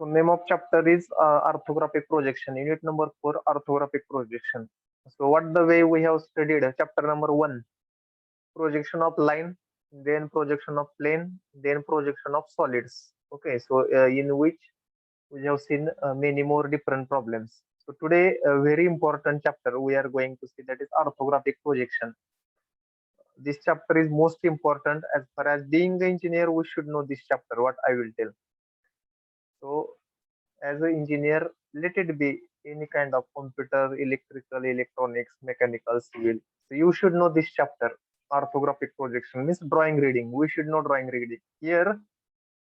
So name of chapter is orthographic projection. Unit number 4, orthographic projection. So what the way we have studied chapter number 1, projection of line, then projection of plane, then projection of solids. Okay, so in which we have seen many more different problems. So today, a very important chapter we are going to see, that is orthographic projection. This chapter is most important. As far as being an engineer, we should know this chapter, what I will tell. So as an engineer, let it be any kind of computer, electrical, electronics, mechanical, civil. So you should know this chapter. Orthographic projection means drawing reading. We should know drawing reading. Here,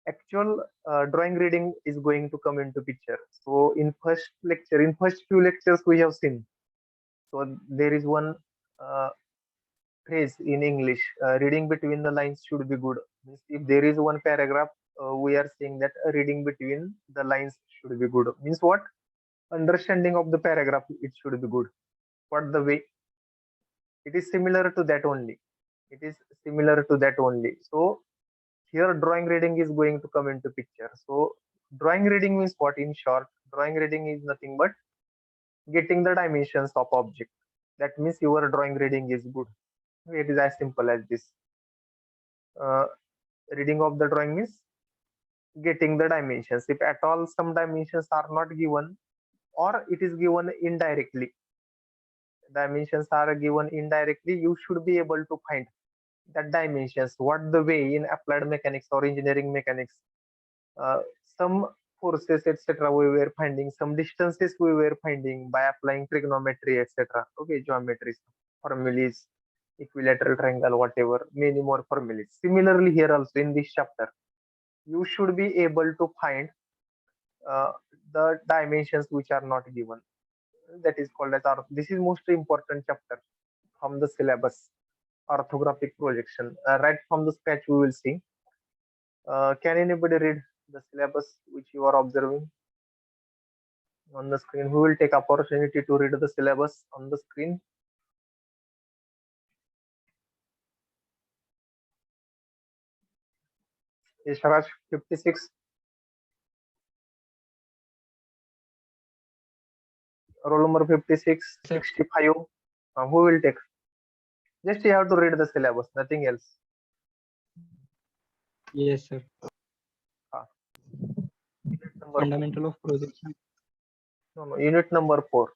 actual drawing reading is going to come into picture. So in first lecture, in first few lectures we have seen. So there is one phrase in English, reading between the lines should be good. Means if there is one paragraph, we are saying that reading between the lines should be good. Means what? Understanding of the paragraph, it should be good. What the way? It is similar to that only. It is similar to that only. So here drawing reading is going to come into picture. So drawing reading means what? In short, drawing reading is nothing but getting the dimensions of object. That means your drawing reading is good. It is as simple as this. Uh, Reading of the drawing means getting the dimensions. If at all some dimensions are not given, or it is given indirectly, dimensions are given indirectly, you should be able to find that dimensions. What the way in applied mechanics or engineering mechanics, uh, some forces etc we were finding, some distances we were finding by applying trigonometry etc. Okay, geometries, formulas, equilateral triangle, whatever, many more formulas. Similarly here also in this chapter, you should be able to find uh, the dimensions which are not given. That is called as this is most important chapter from the syllabus, orthographic projection. Right from the sketch we will see. Can anybody read the syllabus which you are observing on the screen? Who will take opportunity to read the syllabus on the screen? Ishraj 56, roll number 56, 65. Who will take? Just you have to read the syllabus, nothing else. Yes, sir. Unit number Fundamental of projection. no, unit number 4.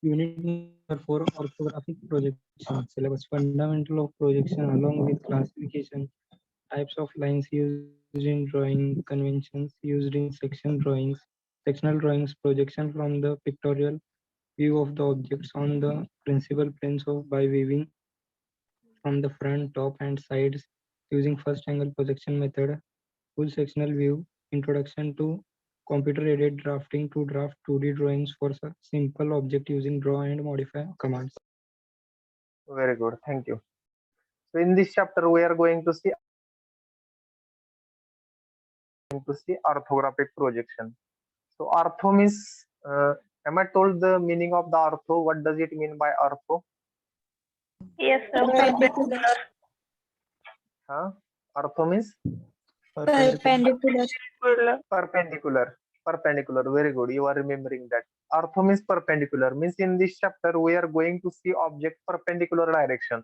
Unit number 4, orthographic projection. Syllabus. Fundamental of projection along with classification, types of lines used in drawing, conventions used in section drawings, sectional drawings, projection from the pictorial view of the objects on the principal planes of by weaving from the front, top, and sides using first angle projection method, full sectional view, introduction to computer-aided drafting to draft 2D drawings for simple object using draw and modify commands. Very good, thank you. So in this chapter, we are going to see orthographic projection. So ortho means, am I told the meaning of the ortho? What does it mean by ortho? Yes, sir. Perpendicular. Huh? Ortho means Perpendicular. perpendicular. Perpendicular. Very good. You are remembering that. Ortho means perpendicular. Means in this chapter we are going to see object perpendicular direction.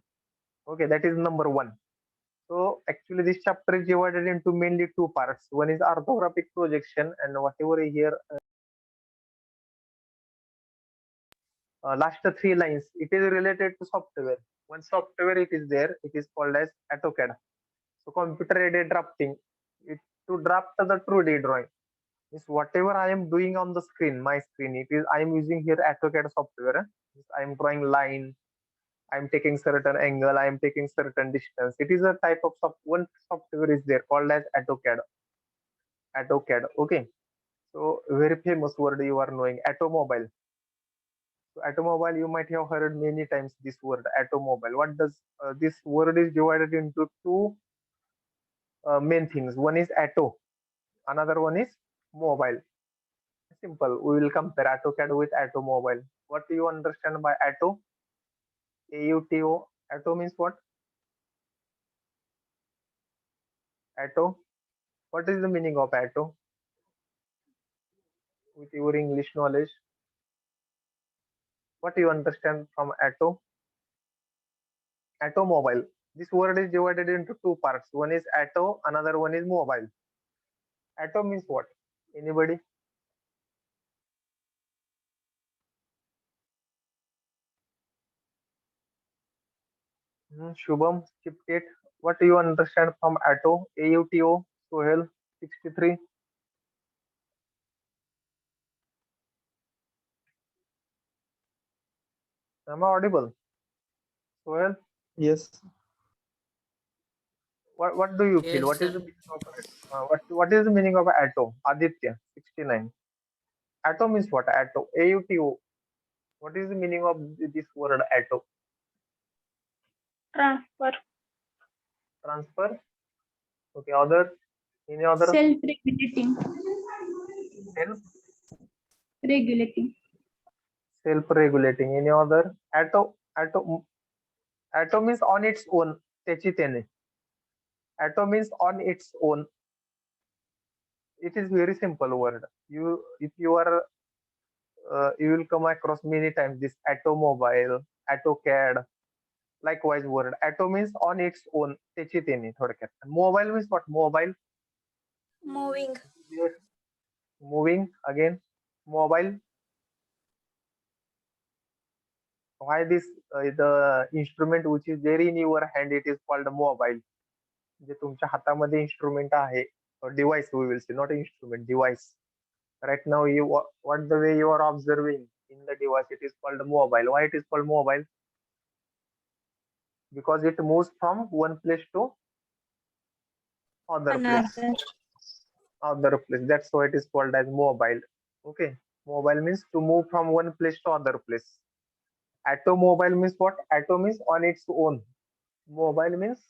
Okay, that is number 1. So actually this chapter is divided into mainly 2 parts. One is orthographic projection, and whatever here last 3 lines, it is related to software. One software it is there, it is called as AutoCAD. So computer aided drafting, it to draft the 2D drawing. Is whatever I am doing on the screen, my screen, it is I am using here AutoCAD software. I am drawing line, I am taking certain angle, I am taking certain distance. It is a type of one software is there called as AutoCAD. AutoCAD. Okay. So very famous word you are knowing, automobile. So automobile, you might have heard many times this word automobile. What does this word is divided into 2 main things. One is auto, another one is mobile. Simple. We will compare AutoCAD with automobile. What do you understand by auto? AUTO. Auto means what? Auto. What is the meaning of auto? with your English knowledge. What you understand from automobile? This word is divided into two parts. One is auto, another one is mobile. Auto means what? Anybody? Shubham, Chipkate, what do you understand from auto? AUTO, Sohel, 63. Am I audible? Sohel, Yes. what do you feel? Yes, What is sir. the meaning of what is the meaning of auto? Aditya, 69. Auto means what? Auto, AUTO. What is the meaning of this word auto? Transfer. Transfer. Okay, other, any other? Self-regulating. Self, Regulating. self-regulating. Any other? Auto means on its own. त्याची त्याने. Auto means on its own. It is very simple word. If you are, you will come across many times this automobile, AutoCAD. Likewise word. Auto means on its own. त्याची त्याने थोडक्यात. Mobile means what? Mobile. Moving. Yes. Moving again. Mobile. Why this the instrument which is there in your hand, it is called mobile. जे तुमच्या हातामध्ये instrument आहे, device we will say, not instrument, device. Right now, what the way you are observing in the device, it is called mobile. Why it is called mobile? Because it moves from one place to other place. Another. Other place. That's why it is called as mobile. Okay. Mobile means to move from one place to other place. Automobile means what? Auto means on its own. Mobile means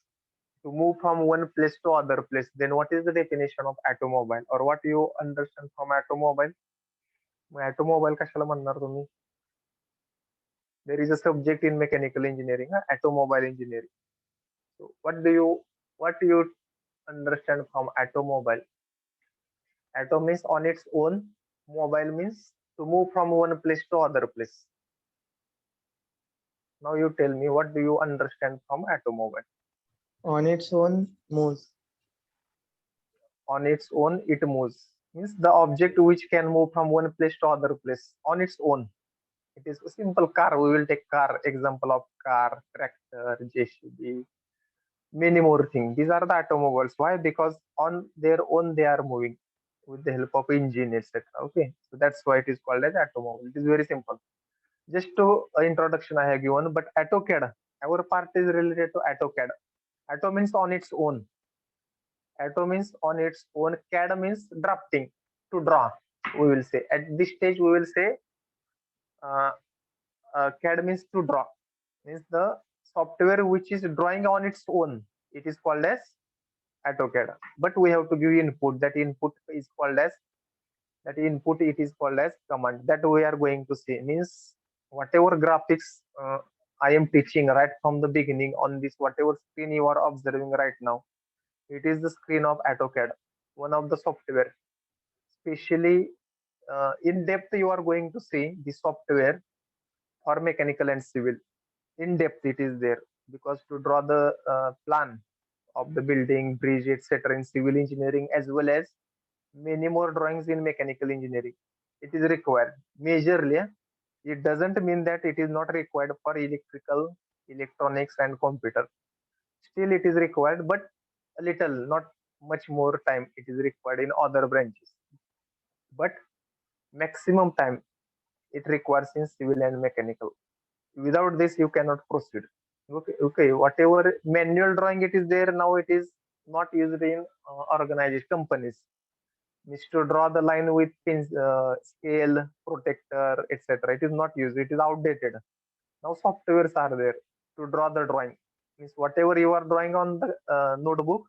to move from one place to other place. Then what is the definition of automobile, or what you understand from automobile? Mug automobile कशाला म्हणणार तुम्ही? There is a subject in mechanical engineering, automobile engineering. So what do you understand from automobile? Auto means on its own. Mobile means to move from one place to other place. Now you tell me, what do you understand from automobile? On its own moves. On its own, it moves. Means the object which can move from one place to other place on its own. It is a simple car. We will take car, example of car, tractor, JCB, many more things. These are the automobiles. Why? Because on their own they are moving with the help of engine, etc. Okay, so that's why it is called as automobile. It is very simple. Just to introduction I have given, but AutoCAD, our part is related to AutoCAD. Auto means on its own. Auto means on its own. CAD means drafting, to draw. We will say at this stage we will say CAD means to draw. Means the software which is drawing on its own. It is called as AutoCAD. But we have to give input. That input is called as command. That we are going to see. Means whatever graphics I am teaching right from the beginning on this, whatever screen you are observing right now, it is the screen of AutoCAD, one of the software. Especially in depth, you are going to see the software for mechanical and civil. In depth, it is there, because to draw the plan of the building, bridge, etc. in civil engineering, as well as many more drawings in mechanical engineering, it is required majorly. It doesn't mean that it is not required for electrical, electronics, and computer. Still, it is required, but a little, not much more time it is required in other branches. But maximum time it requires in civil and mechanical. Without this, you cannot proceed. Okay. Whatever manual drawing it is there now, it is not used in organized companies. Means to draw the line with scale, protector, etc. It is not used. It is outdated. Now softwares are there to draw the drawing. Means whatever you are drawing on the notebook,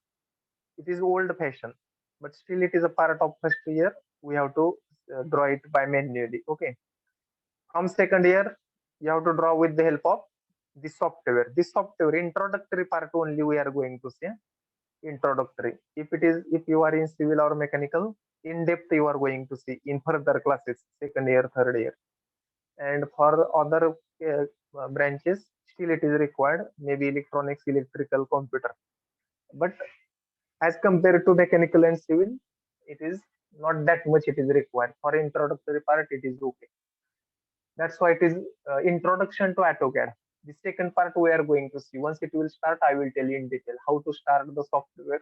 it is old fashioned, but still it is a part of first year. We have to draw it by manually. Okay. From second year, you have to draw with the help of this software. This software, introductory part only we are going to see. introductory. If you are in civil or mechanical, in depth you are going to see in further classes, second year, third year. And for other branches, still it is required, maybe electronics, electrical, computer. But as compared to mechanical and civil, it is not that much it is required. For introductory part, it is okay. That's why it is introduction to AutoCAD. The second part we are going to see. Once it will start, I will tell you in detail how to start the software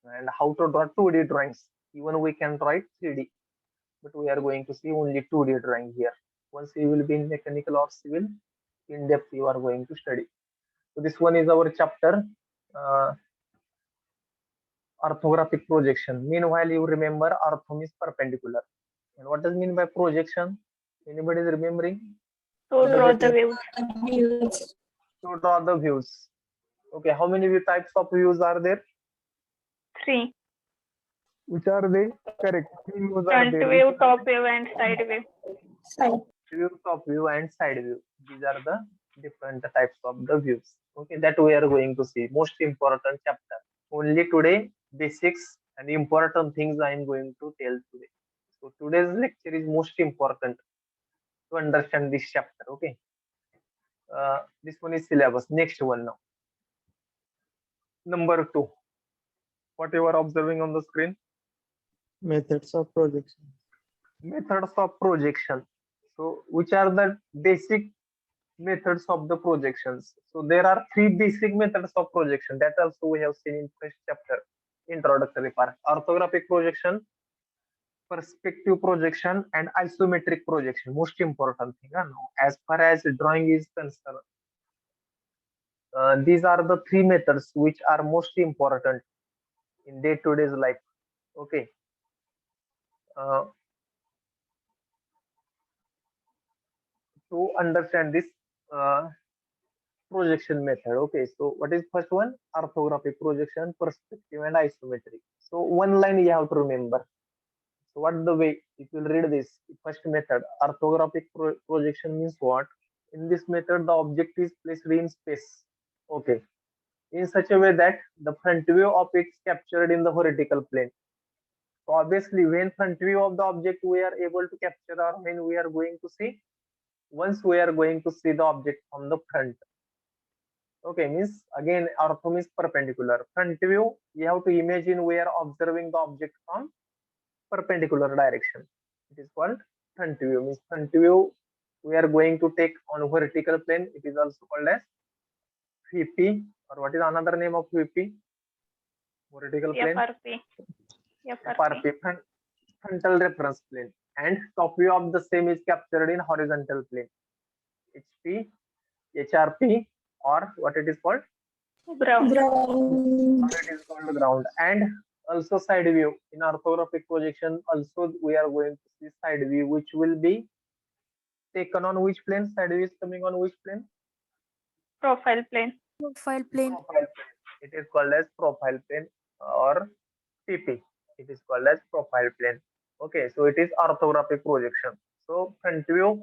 and how to draw 2D drawings. Even we can write 3D, but we are going to see only 2D drawing here. Once you will be in mechanical or civil, in depth you are going to study. So this one is our chapter, orthographic projection. Meanwhile, you remember ortho is perpendicular. And what does mean by projection? Anybody is remembering? To Does draw it the mean? views. To draw the views. Okay, how many types of views are there? 3. Which are they? Correct. 3 views are Front there. view, top view, and side view. View, top view, and side view. These are the different types of the views. Okay, that we are going to see. Most important chapter. Only today, basics and important things I am going to tell today. So today's lecture is most important to understand this chapter. Okay. This one is syllabus. Next one now. Number 2. What you are observing on the screen? Methods of projection. Methods of projection. So which are the basic methods of the projections? So there are 3 basic methods of projection that also we have seen in first chapter, introductory part. Orthographic projection, perspective projection, and isometric projection. Most important thing now, as far as drawing is concerned. These are the 3 methods which are most important in day-to-day life. Okay. To understand this projection method. Okay, so what is first one? Orthographic projection, perspective, and isometric. So one line you have to remember. So what the way, if you read this first method, orthographic projection means what? In this method, the object is placed in space. Okay, in such a way that the front view of it is captured in the vertical plane. So obviously, when front view of the object we are able to capture, or when we are going to see, once we are going to see the object from the front. Okay, means again ortho is perpendicular. Front view, you have to imagine we are observing the object from perpendicular direction. It is called front view. Means front view we are going to take on vertical plane. It is also called as VP, or what is another name of VP? Vertical plane. FRP. FRP, frontal reference plane. And top view of the same is captured in horizontal plane. HP, HRP, or what it is called? Ground. Or it is called ground. And also side view. In orthographic projection, also we are going to see side view, which will be taken on which plane? Side view is coming on which plane? Profile plane. Profile plane. It is called as profile plane or PP. It is called as profile plane. Okay, so it is orthographic projection. So front view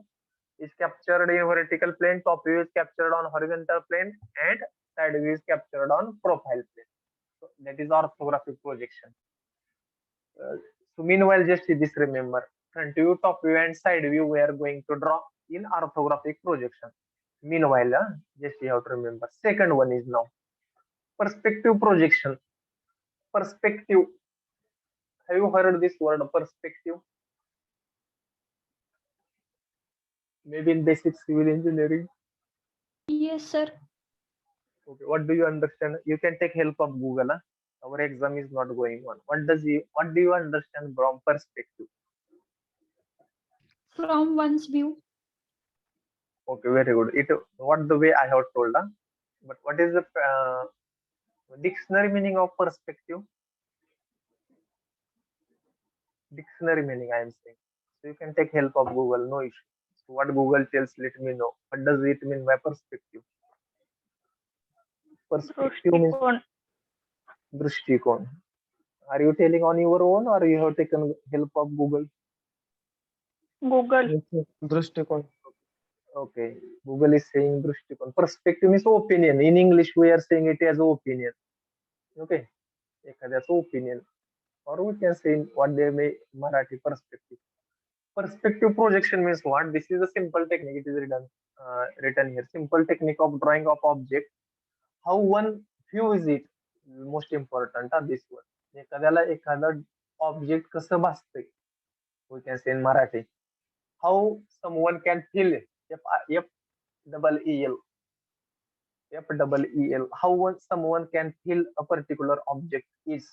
is captured in vertical plane, top view is captured on horizontal plane, and side view is captured on profile plane. So that is orthographic projection. So meanwhile, just this remember, front view, top view, and side view we are going to draw in orthographic projection. Meanwhile, just you have to remember. Second one is now perspective projection. Perspective. Have you heard this word perspective? Maybe in basic civil engineering. Yes, sir. Okay, what do you understand? You can take help of Google. Our exam is not going on. What do you understand from perspective? From one's view. Okay, very good. It what the way I have told. But what is the dictionary meaning of perspective? Dictionary meaning I am saying. So you can take help of Google, no issue. So what Google tells, let me know. What does it mean by perspective? Perspective means Drishtikon. Drishtikon. Are you telling on your own or you have taken help of Google? Google. Drishtikon. Okay, Google is saying Drishtikon. Perspective means opinion. In English, we are saying it as opinion. Okay, एखाद्याचं opinion, or we can say in what they may Marathi perspective. Perspective projection means what? This is a simple technique. It is written here. Simple technique of drawing of object. How one views it. Most important. This one. एखाद्याला एखादं object कसं भासतंय, we can say in Marathi. How someone can feel it. F double EL. FEEL. How someone can feel a particular object is,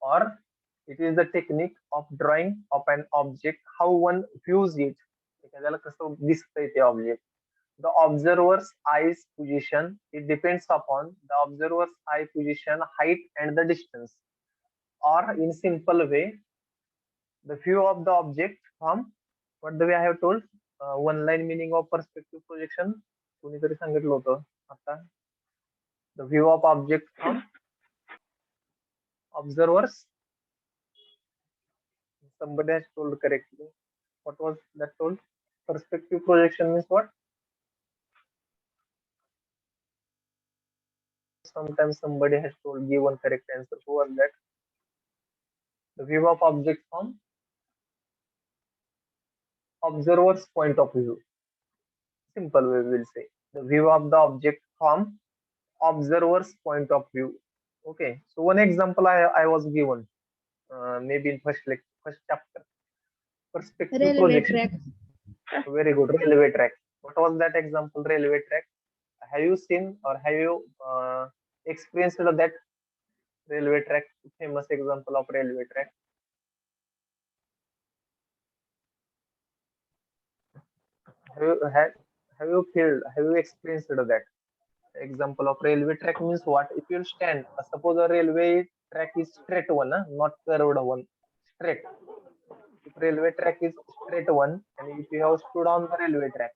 or it is the technique of drawing of an object. How one views it. एखाद्याला कसं दिसतंय ते object. The observer's eye's position, it depends upon the observer's eye position, height, and the distance. Or in simple way, the view of the object from what the way I have told, one line meaning of perspective projection. कोणीतरी सांगितलं होतं आता. The view of object from observers. Somebody has told correctly. What was that told? Perspective projection means what? Sometimes somebody has told, give one correct answer. Who was that? The view of object from observer's point of view. Simple way we will say. The view of the object from observer's point of view. Okay. So one example I was given, maybe in first chapter. Perspective Railway projection. track. Very good. Railway track. What was that example? Railway track. Have you seen or have you experienced that railway track? Famous example of railway track. Have you experienced that? Example of railway track means what? If you stand, suppose a railway track is straight one, not curved one, straight. If railway track is straight one, and if you have stood on the railway track,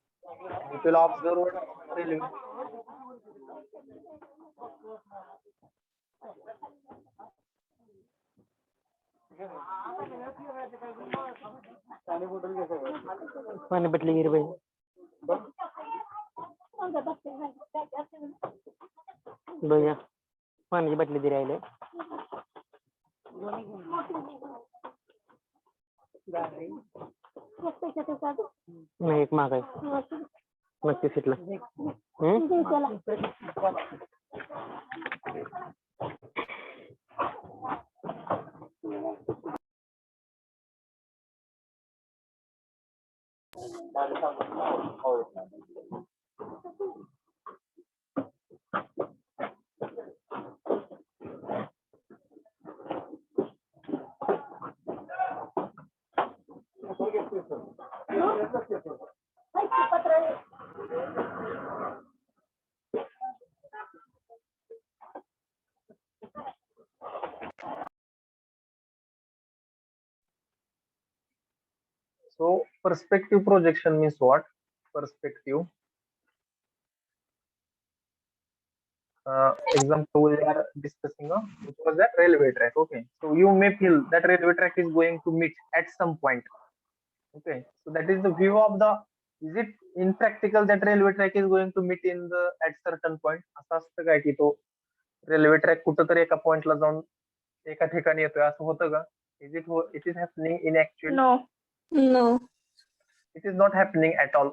and if you will observe what railway. पाणी बाटली घे रे by. भैया पाण्याची बाटली दे राहिले. नाही एक महाग आहे नक्की सीटला. So perspective projection means what? Perspective. Example we are discussing, which was that railway track. Okay, so you may feel that railway track is going to meet at some point. Okay, so that is the view of the. Is it in practical that railway track is going to meet in the at certain point? असं असतं काय की तो railway track कुठंतरी एका पॉइंटला जाऊन एका ठिकाणी येतोय असं होतं का? It is happening in actual? No. No. It is not happening at all.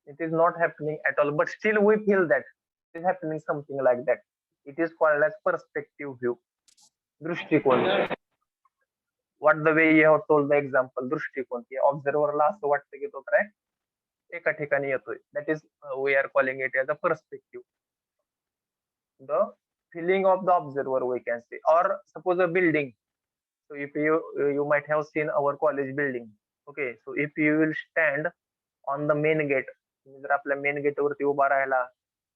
It is not happening at all. But still we feel that it is happening something like that. It is called as perspective view. दृष्टिकोन. What the way you have told the example, दृष्टिकोन की ऑब्झर्वरला असं वाटतं की तो track एका ठिकाणी येतोय. That is we are calling it as a perspective. The feeling of the observer we can say. Or suppose a building. So if you might have seen our college building. Okay, so if you will stand on the main gate, जर आपल्या main gate वरती उभा राहिला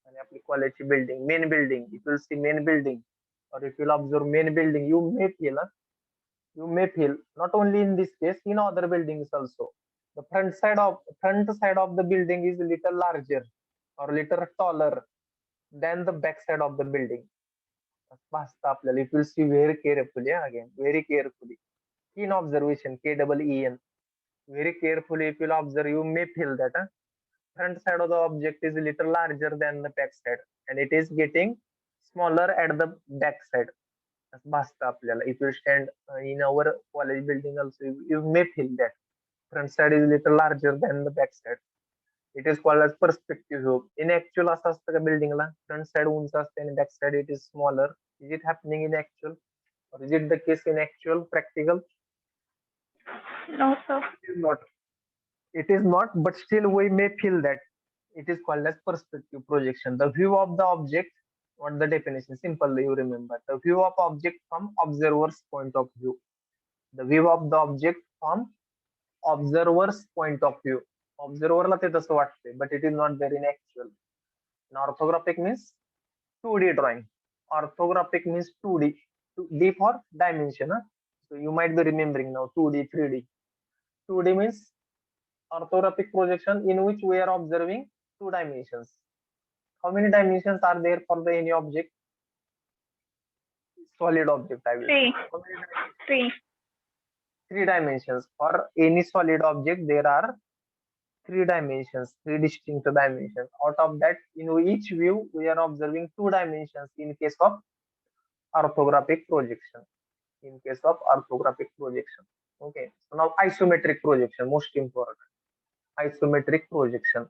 आणि आपली कॉलेजची building, main building, if you see main building, or if you observe main building, you may feel not only in this case, in other buildings also, the front side of the building is little larger or little taller than the back side of the building. भासतं आपल्याला. If you see very carefully, again very carefully, keen observation, KEEN, very carefully if you observe, you may feel that front side of the object is a little larger than the back side, and it is getting smaller at the back side. असं भासतं आपल्याला. It will stand in our college building also. You may feel that front side is little larger than the back side. It is called as perspective view. In actual असं असतं का बिल्डिंगला front side उंच असते आणि back side it is smaller. Is it happening in actual or is it the case in actual practical? No, sir. It is not. It is not, but still we may feel that. It is called as perspective projection. The view of the object, what the definition? Simply you remember. The view of object from observer's point of view. The view of the object from observer's point of view. Observerला ते तसं वाटते, but it is not there in actual. And orthographic means 2D drawing. Orthographic means 2D. D for dimension. Huh? So you might be remembering now 2D, 3D. 2D means orthographic projection in which we are observing 2 dimensions. How many dimensions are there for the any object? Solid object, I will say. 3. How many 3. 3 dimensions. For any solid object, there are 3 dimensions, 3 distinct dimensions. Out of that, in each view, we are observing 2 dimensions in case of orthographic projection. In case of orthographic projection. Okay. So now isometric projection, most important. Isometric projection.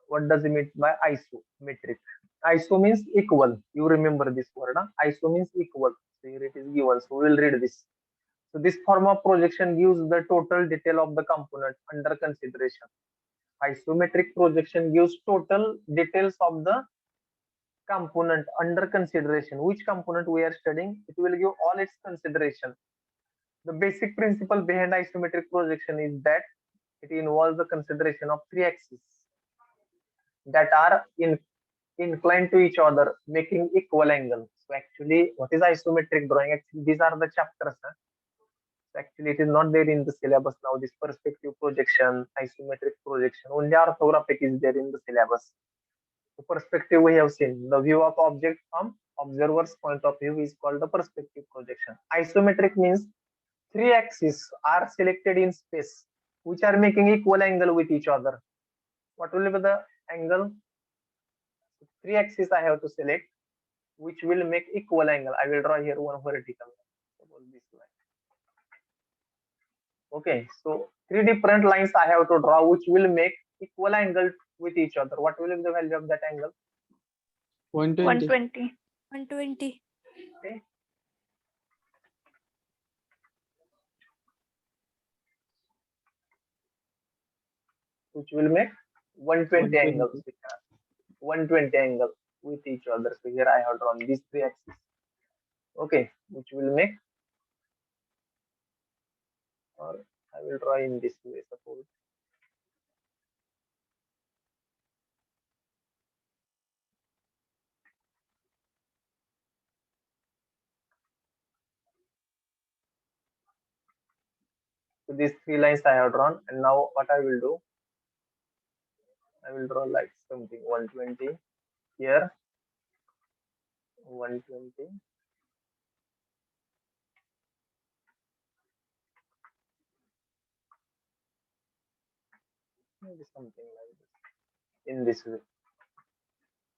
What does it mean by isometric? Iso means equal. You remember this word. Huh? Iso means equal. So here it is given. So we will read this. So this form of projection gives the total detail of the component under consideration. Isometric projection gives total details of the component under consideration. Which component we are studying? It will give all its consideration. The basic principle behind isometric projection is that it involves the consideration of 3 axes that are inclined to each other, making equal angle. So actually, what is isometric drawing? Actually, these are the chapters. Huh? So actually, it is not there in the syllabus now. This perspective projection, isometric projection, only orthographic is there in the syllabus. The perspective we have seen, the view of object from observer's point of view is called the perspective projection. Isometric means 3 axes are selected in space, which are making equal angle with each other. What will be the angle? 3 axes I have to select, which will make equal angle. I will draw here one vertical. Suppose this line. Okay, so 3 different lines I have to draw, which will make equal angle with each other. What will be the value of that angle? 120. 120. 120. Okay. Which will make 120 120. angles. 120 angle with each other. So here I have drawn these 3 axes. Okay, which will make, or I will draw in this way, suppose. So these 3 lines I have drawn, and now what I will do, I will draw like something 120 here, 120. Maybe something like this, in this way.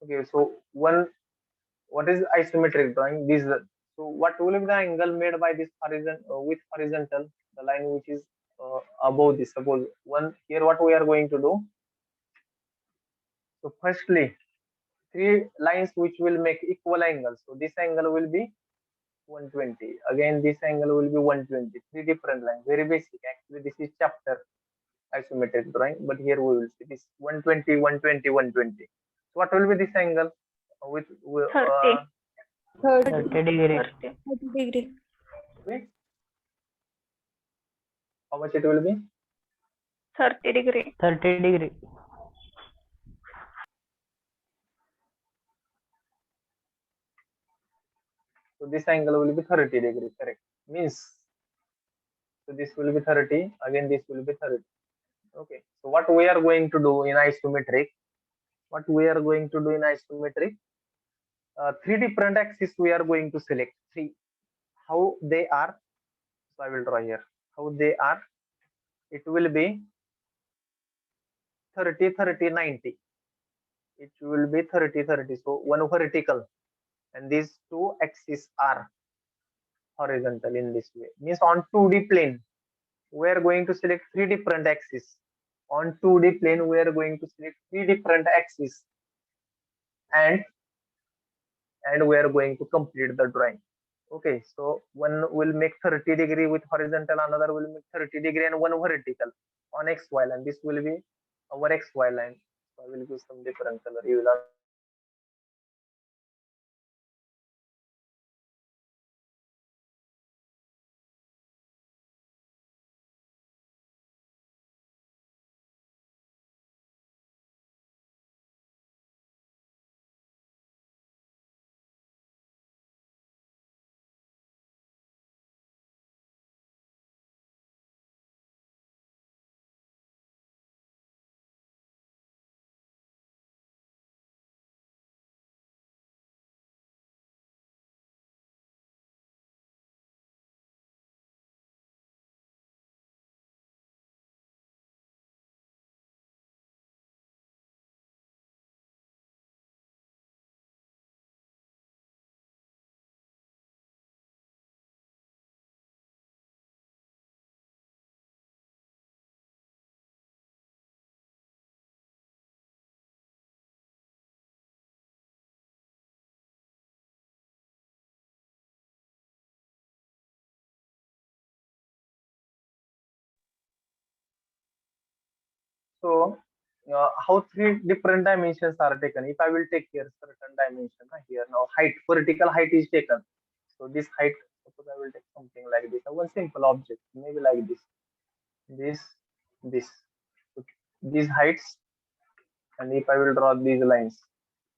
Okay, so what is isometric drawing? This so what will be the angle made by this with horizontal, the line which is above this. Suppose one here, what we are going to do. So firstly, 3 lines which will make equal angles. So this angle will be 120. Again, this angle will be 120. 3 different lines. Very basic. Actually, this is chapter isometric drawing, but here we will see this 120, 120, 120. So what will be this angle with 30. 30 degree. 30. 30 degree. with how much it will be? 30 degree. 30 degree. So this angle will be 30 degree, correct? Means, so this will be 30, again this will be 30. Okay, so what we are going to do in isometric, 3 different axes we are going to select. 3. How they are, so I will draw here. How they are, it will be 30, 30, 90. It will be 30, 30. So one vertical. and these two axes are horizontal in this way. Means on 2D plane, we are going to select three different axes. On 2D plane, we are going to select three different axes, and we are going to complete the drawing. Okay, so one will make 30-degree with horizontal, another will make 30-degree and one vertical on XY line. This will be our XY line. So I will give some different color. You will So, how three different dimensions are taken? If I will take here certain dimension, here now height, vertical height is taken. So this height, suppose I will take something like this, one simple object, maybe like this, this, okay. These heights, and if I will draw these lines,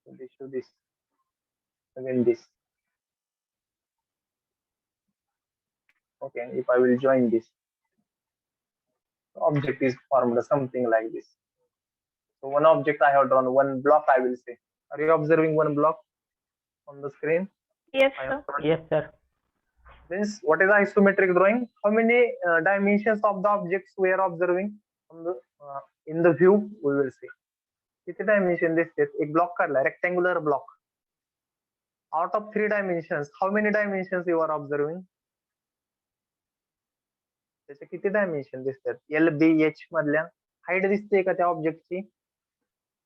so this to this, again this, okay. If I will join this, the object is formed something like this. So one object I have drawn, one block I will say. Are you observing one block on the screen? Yes, I sir. have drawn. Yes, sir. Means what is isometric drawing? How many dimensions of the objects we are observing from the in the view? We will see. कितने dimension दिसते? एक block काढला, rectangular block. Out of three dimensions, how many dimensions you are observing? त्याचे किती dimension दिसतात? L, B, H मधल्या height दिसते का त्या object ची?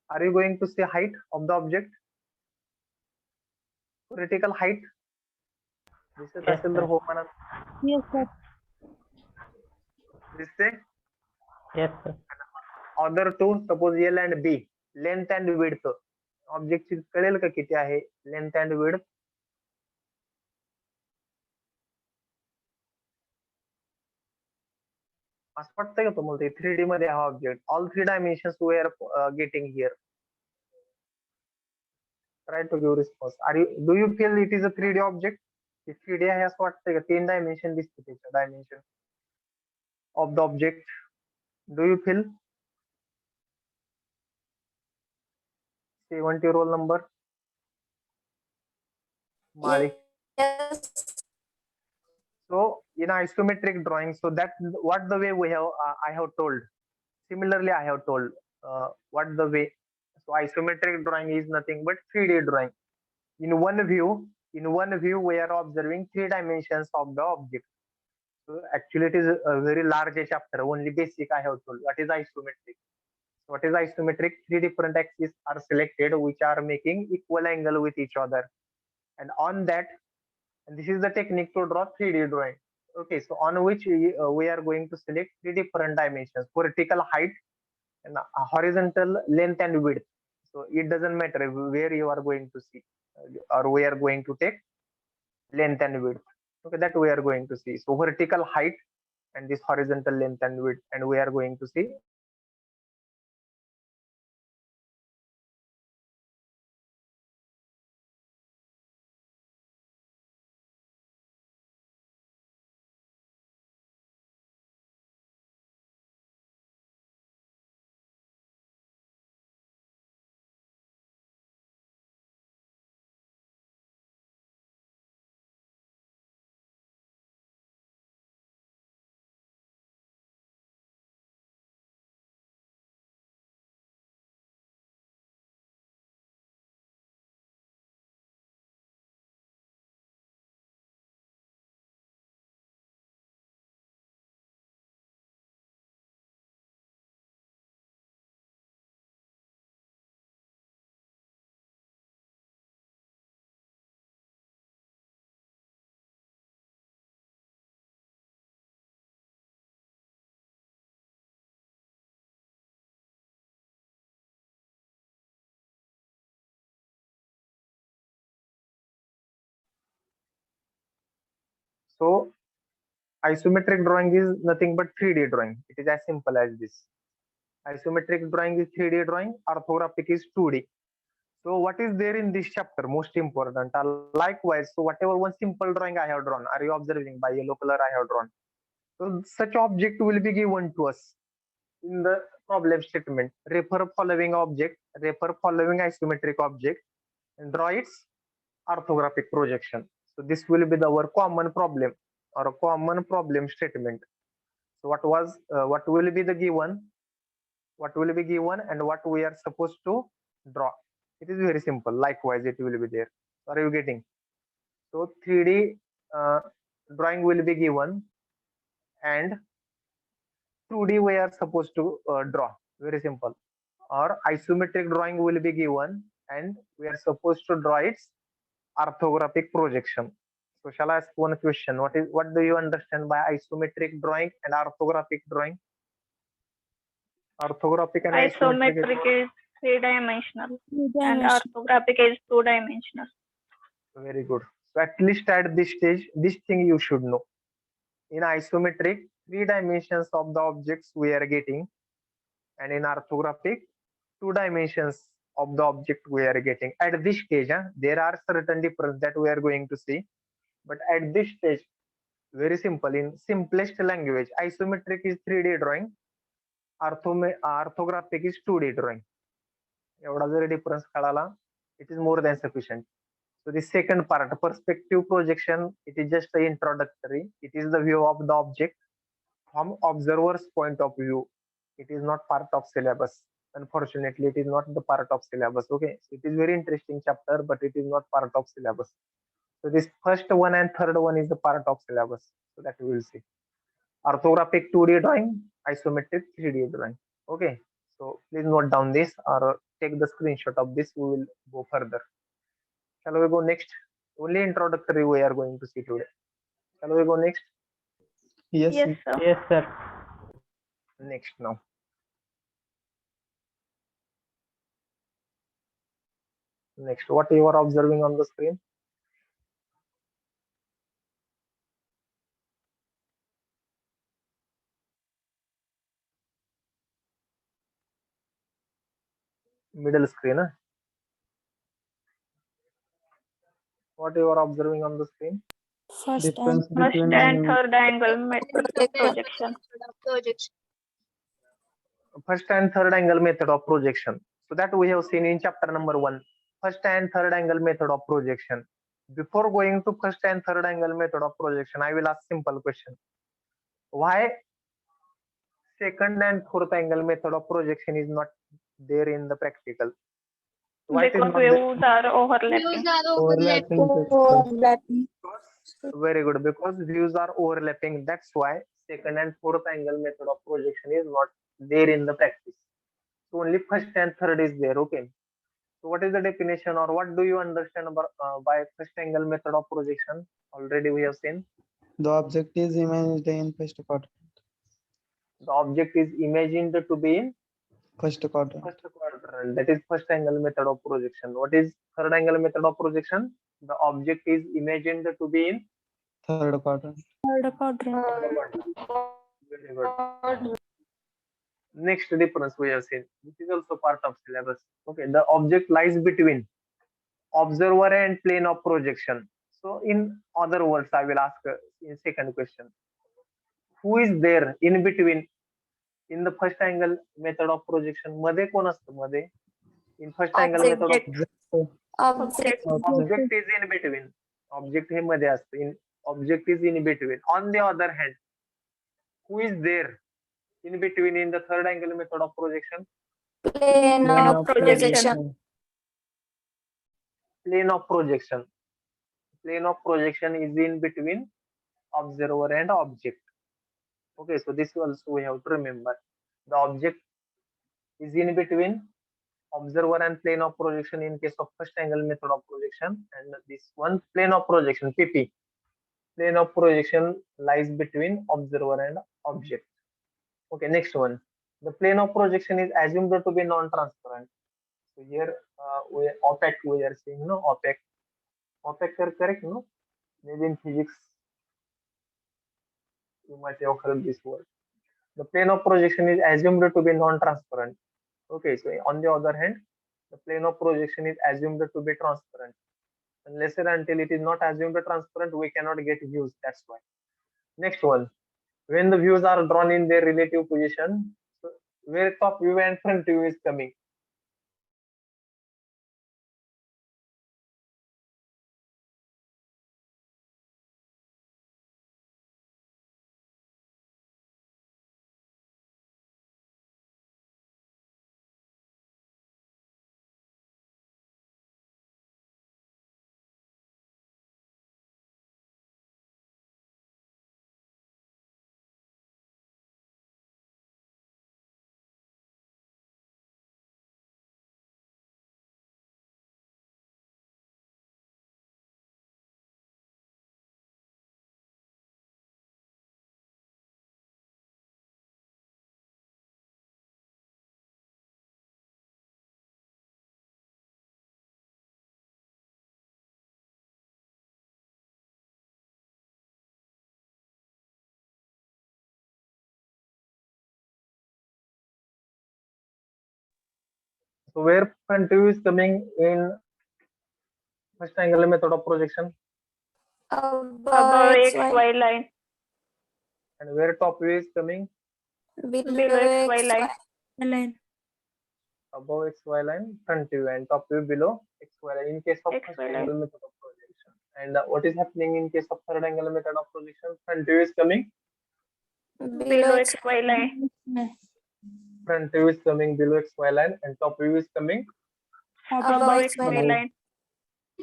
Are you going to see height of the object? Vertical height? दिसत Yes, असेल तर sir. हो म्हणा. Yes, sir. दिसते? Yes, sir. Other two, suppose L and B, length and width. Object ची कळेल का किती आहे लेंथ अँड विड्थ? असं वाटतंय का तुम्हाला ते 3D मध्ये हा object all three dimensions we are getting here. Try to give response. Are you do you feel it is a 3D object? 3D आहे असं वाटतंय का? 3 डायमेन्शन दिसते त्याच्या dimension of the object. Do you feel? 70 roll number Mali. So in isometric drawing, so that what the way we have I have told. Similarly, I have told what the way. So isometric drawing is nothing but 3D drawing. In one view, we are observing three dimensions of the object. So actually, it is a very large chapter. Only basic I have told. What is isometric? What is isometric? Three different axes are selected, which are making equal angle with each other, and on that, and this is the technique to draw 3D drawing. Okay, so on which we are going to select three different dimensions: vertical height, and horizontal length and width. So it doesn't matter where you are going to see, or we are going to take length and width. Okay, that we are going to see. So vertical height and this horizontal length and width, and we are going to see So isometric drawing is nothing but 3D drawing. It is as simple as this. Isometric drawing is 3D drawing, orthographic is 2D. So what is there in this chapter? Most important. Likewise, so whatever one simple drawing I have drawn, are you observing by yellow color I have drawn? So such object will be given to us in the problem statement. Refer following object, refer following isometric object, and draw its orthographic projection. So this will be our common problem or a common problem statement. So what will be the given? What will be given and what we are supposed to draw? It is very simple. Likewise, it will be there. Are you getting? So 3D drawing will be given and 2D we are supposed to draw. Very simple. Or isometric drawing will be given and we are supposed to draw its orthographic projection. So shall I ask one question? What do you understand by isometric drawing and orthographic drawing? Orthographic and Isometric is 3-dimensional and orthographic is 2-dimensional. Very good. So at least at this stage, this thing you should know. In isometric, 3 dimensions of the objects we are getting, and in orthographic, 2 dimensions of the object we are getting. At this stage, there are certain differences that we are going to see. But at this stage, very simple. In simplest language, isometric is 3D drawing, orthographic is 2D drawing. एवढा जरी difference कळाला, it is more than sufficient. So the second part, perspective projection, it is just the introductory. It is the view of the object from observer's point of view. It is not part of syllabus. Unfortunately, it is not the part of syllabus. Okay, so it is very interesting chapter, but it is not part of syllabus. So this first one and third one is the part of syllabus. So that we will see. Orthographic 2D drawing, isometric 3D drawing. Okay, so please note down this or take the screenshot of this. We will go further. Shall we go next? Only introductory we are going to see today. Shall we go next? Yes, Yes, sir. Yes, sir. Next now. Next, what you are observing on the screen? Middle screen. What you are observing on the screen? Difference First between and third angle method of projection. First and third angle method of projection. So that we have seen in chapter number 1. First and third angle method of projection. Before going to first and third angle method of projection, I will ask simple question. Why second and fourth angle method of projection is not there in the practical? Why it is Because not there? views are overlapping. overlapping. Very good, because views are overlapping. That's why second and fourth angle method of projection is not there in the practice. So only first and third is there. Okay. So what is the definition or what do you understand about by first angle method of projection? Already we have seen The object is imagined in first quadrant. the object is imagined to be in First quadrant. first quadrant. That is first angle method of projection. What is third angle method of projection? The object is imagined to be in Third quadrant. third quadrant. Very good. Next difference we have seen. This is also part of syllabus. Okay, the object lies between observer and plane of projection. So in other words, I will ask in second question. Who is there in between in the first angle method of projection? मध्ये कोण असतं मध्ये? In first angle method of Object. object is in between. Object हे मध्ये असतं. In object is in between. On the other hand, who is there in between in the third angle method of projection? Plane of projection. Plane of projection. Plane of projection is in between observer and object. Okay, so this also we have to remember. The object is in between observer and plane of projection in case of first angle method of projection, and this one plane of projection PP. Plane of projection lies between observer and object. Okay, next one. The plane of projection is assumed to be non-transparent. So here we opaque we are saying, no, opaque. Opaque are correct, no? Maybe in physics You might have heard this word. The plane of projection is assumed to be non-transparent. Okay, so on the other hand, the plane of projection is assumed to be transparent. Unless and until it is not assumed transparent, we cannot get views. That's why. Next one, when the views are drawn in their relative position, so where top view and front view is coming. So where front view is coming in first angle method of projection, Above XY line. and where top view is coming Below XY line. above xy line, front view, and top view below xy line in case of first XY line. angle method of projection. And what is happening in case of third angle method of projection? Front view is coming, Below XY line. front view is coming below xy line, and top view is coming Above XY line.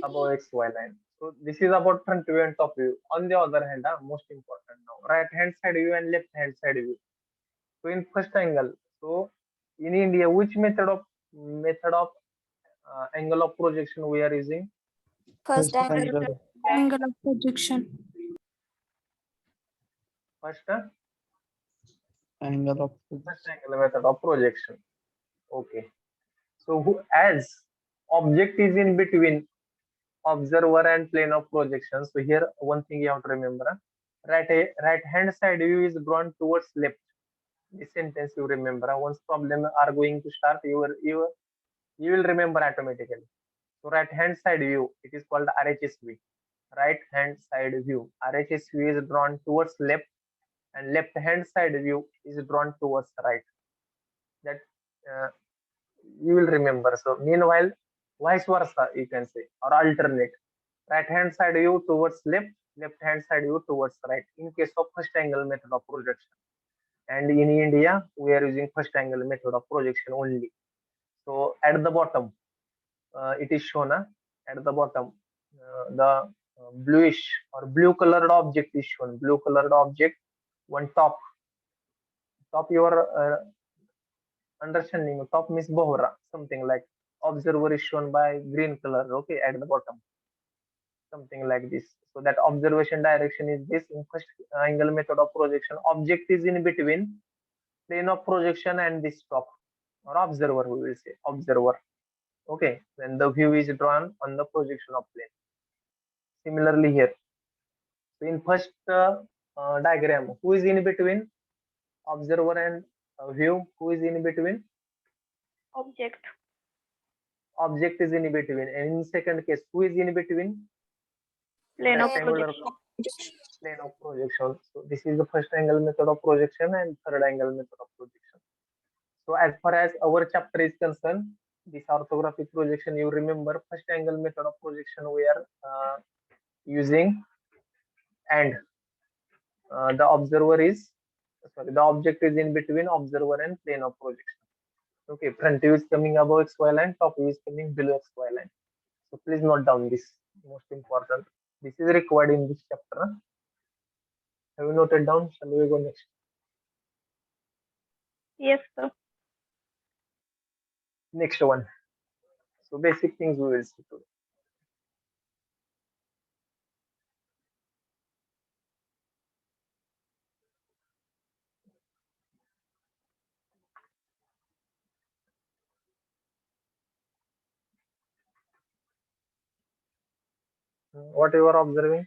above xy line. So this is about front view and top view. On the other hand, most important now, right hand side view and left hand side view. So in first angle, so in India, which method of angle of projection we are using? First angle. Angle of projection. First Angle of first angle method of projection. Okay. So as object is in between observer and plane of projection. So here one thing you have to remember. Right hand side view is drawn towards left. This sentence you remember. Once problem are going to start, you will remember automatically. So right hand side view, it is called RHS right hand side view. RHS view is drawn towards left, and left hand side view is drawn towards right. That uh, you will remember. So meanwhile, vice versa, you can say, or alternate. Right hand side view towards left, left hand side view towards right. In case of first angle method of projection, and in India, we are using first angle method of projection only. So at the bottom, it is shown at the bottom, the bluish or blue colored object is shown. Blue colored object, one top your understanding. Top means bohra, something like observer is shown by green color. Okay, at the bottom, something like this. So that observation direction is this. In first angle method of projection, object is in between plane of projection and this top, or observer, we will say observer. Okay, when the view is drawn on the projection of plane. Similarly here, so in first diagram, who is in between observer and view? Who is in between? Object. Object is in between. And in second case, who is in between? Plane of Rectangular projection. plane of projection. So this is the first angle method of projection and third angle method of projection. So as far as our chapter is concerned, this orthographic projection, you remember first angle method of projection we are using, and the observer is the object is in between observer and plane of projection. Okay, front view is coming above xy line, top view is coming below xy line. So please note down this, most important. This is required in this chapter. Have you noted down? Shall we go next? Yes, sir. Next one. So basic things we will see today. What you are observing?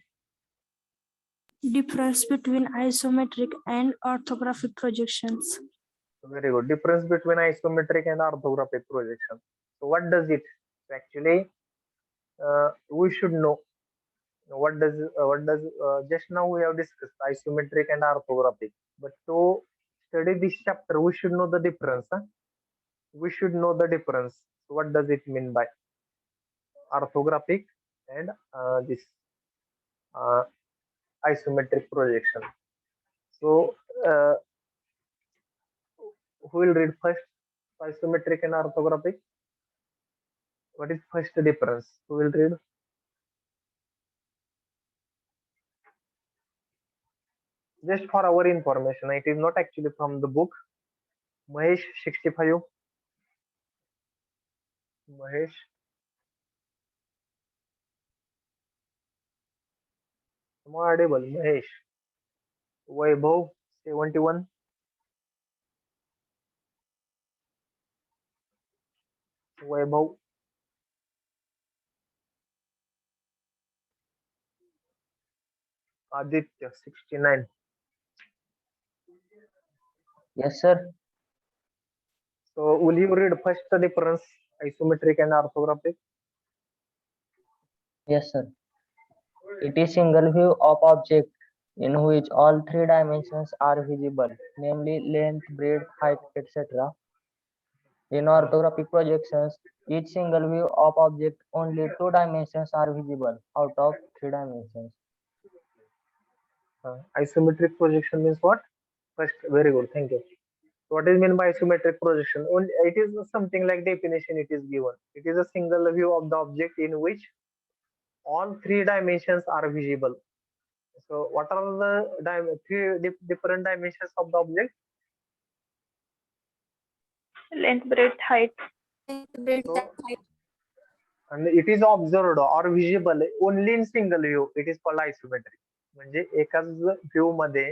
Difference between isometric and orthographic projections. Very good. Difference between isometric and orthographic projection. So what does it? So actually, we should know what does just now we have discussed isometric and orthographic. But to study this chapter, we should know the difference. Huh? We should know the difference. So what does it mean by orthographic and this uh, isometric projection? So who will read first? Isometric and orthographic. What is first difference? Who will read? Just for our information, it is not actually from the book. Mahesh 65. Mahesh. Am I audible? Mahesh. Vaibhav 71. Vaibhav. Aditya 69. Yes, sir. So will you read first the difference isometric and orthographic? Yes, sir. It is single view of object in which all three dimensions are visible, namely length, breadth, height, etc. In orthographic projections, each single view of object only two dimensions are visible out of three dimensions. Isometric projection means what? First, very good. Thank you. So what is meant by isometric projection? It is something like definition it is given. It is a single view of the object in which all three dimensions are visible. So what are the three different dimensions of the object? Length, breadth, height. So, and it is observed or visible only in single view. It is called isometric. म्हणजे एकाच view मध्ये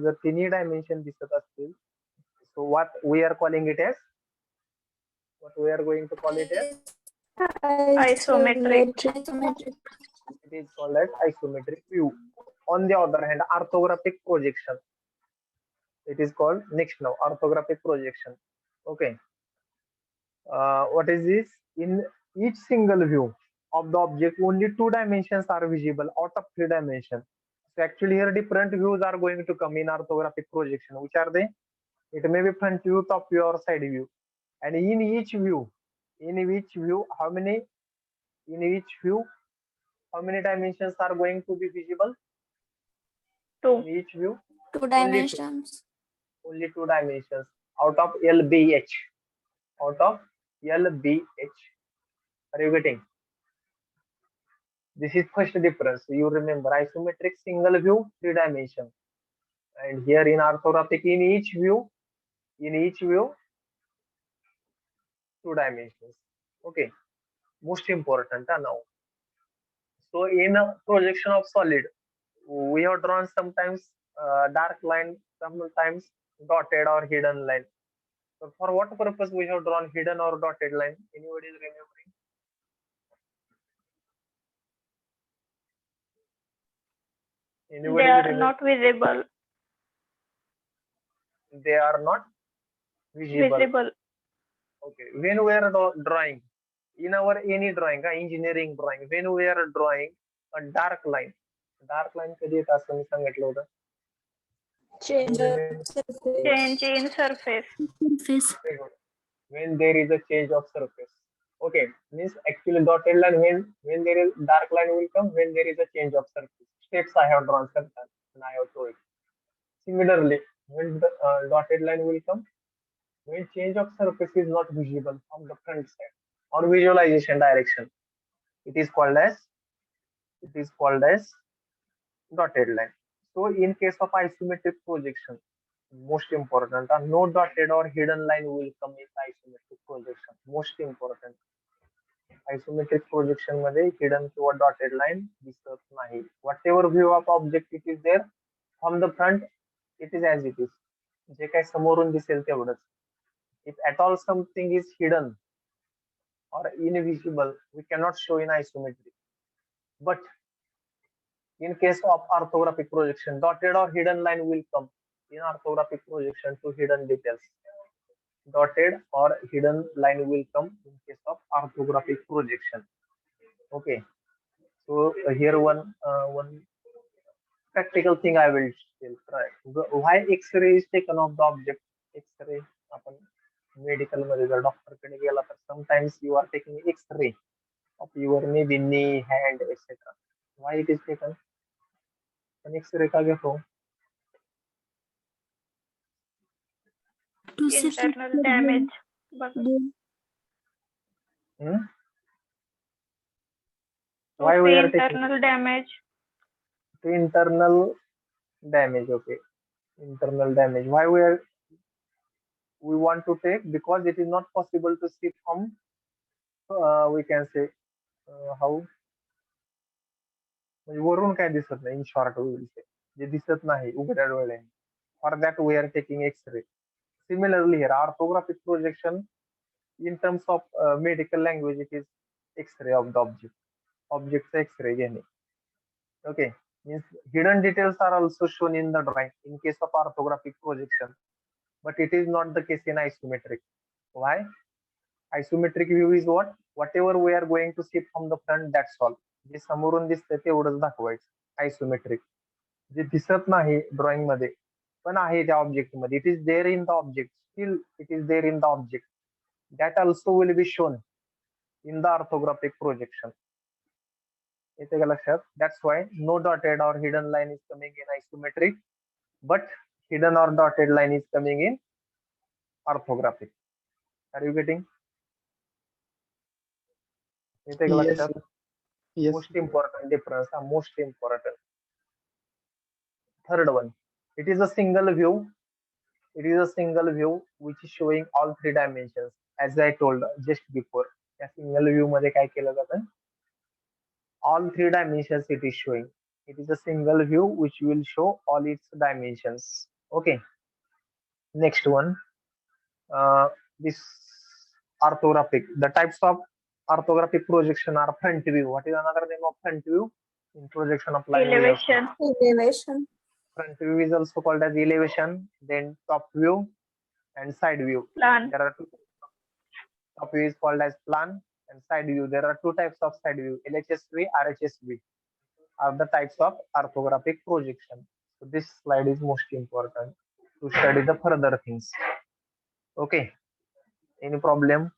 जर तिन्ही dimension दिसत असतील, so what we are calling it as? What we are going to call it as? Isometric. It is called as isometric view. On the other hand, orthographic projection. It is called next now orthographic projection. Okay. What is this? In each single view of the object, only two dimensions are visible out of three dimensions. So actually here different views are going to come in orthographic projection. Which are they? It may be front view, top view, or side view. And in each view, how many? In each view, how many dimensions are going to be visible? Two. In each view, Two dimensions. only two dimensions out of LBH. Out of LBH. Are you getting? This is first difference. You remember isometric single view, three dimension. And here in orthographic, in each view, two dimensions. Okay. Most important now. So in a projection of solid, we have drawn sometimes dark line, sometimes dotted or hidden line. So for what purpose we have drawn hidden or dotted line? Anybody is remembering? Anybody They is are remembering? not visible. They are not visible. Okay. When we are drawing, in our any drawing, engineering drawing, when we are drawing a dark line कधी येतं असं मी सांगितलं होतं? Change in surface. When there is a change of surface. Okay, means actually dotted line when there is dark line will come when there is a change of surface. Steps I have drawn sometimes and I have told. Similarly, when the dotted line will come when change of surface is not visible from the front side or visualization direction. It is called as dotted line. So in case of isometric projection, most important, no dotted or hidden line will come in isometric projection. Most important. Isometric projection मध्ये hidden किंवा dotted line दिसत नाही. Whatever view of object it is there from the front, it is as it is. जे काही समोरून दिसेल तेवढंच. If at all something is hidden or invisible, we cannot show in isometry. But In case of orthographic projection, dotted or hidden line will come in orthographic projection to hidden details. Dotted or hidden line will come in case of orthographic projection. Okay. So here one practical thing I will still try. Why X-ray is taken of the object? X-ray आपण medical मध्ये जर doctor कडे गेला तर sometimes you are taking X-ray of your maybe knee, hand, etc. Why it is taken? पण X-ray का घेतो? To see Internal fracture damage. बघा. bone. Hmm? To Why we see are taking internal damage. to internal damage? Okay, internal damage. Why we want to take? Because it is not possible to see from we can say how म्हणजे वरून काय दिसत नाही in short we will say जे दिसत नाही उघड्या डोळ्याने for that we are taking x-ray similarly here orthographic projection in terms of medical language it is x-ray of the object ऑब्जेक्टचा एक्स-रे घेणे okay means hidden details are also shown in the drawing in case of orthographic projection but it is not the case in isometric. Why? Isometric view is whatever we are going to see from the front, that's all. जे समोरून दिसतंय तेवढंच दाखवायचं isometric. जे दिसत नाही drawing मध्ये पण आहे त्या ऑब्जेक्ट मध्ये, it is there in the object, still it is there in the object, that also will be shown in the orthographic projection. येते का लक्षात? That's why no dotted or hidden line is coming in isometric but hidden or dotted line is coming in orthographic. Are you getting? येते का Yes, लक्षात? yes. Most important difference, most important. Third one, it is a single view. It is a single view which is showing all three dimensions. As I told just before, त्या single view मध्ये काय केलं जातं? All three dimensions it is showing. It is a single view which will show all its dimensions. Okay. Next one, this orthographic. The types of orthographic projection are front view. What is another name of front view? In projection of line. Elevation. Elevation. Front view is also called as elevation, then top view and side view. Plan. There are two. Top view is called as plan and side view. There are two types of side view, LHSV, RHSV are the types of orthographic projection. So this slide is most important to study the further things. Okay. Any problem?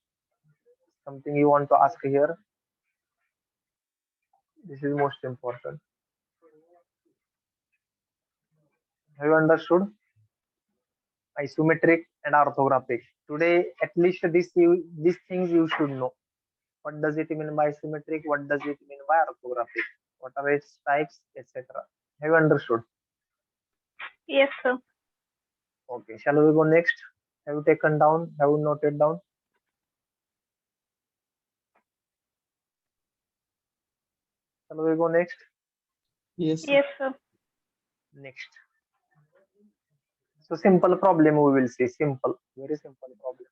Something you want to ask here? This is most important. Have you understood? Isometric and orthographic. Today, at least these things you should know. What does it mean by isometric? What does it mean by orthographic? What are its types, etc. Have you understood? Yes, sir. Okay. Shall we go next? Have you taken down? Have you noted down? Shall we go next? Yes, sir. Yes, sir. Next. So simple problem we will see. Simple, very simple problem.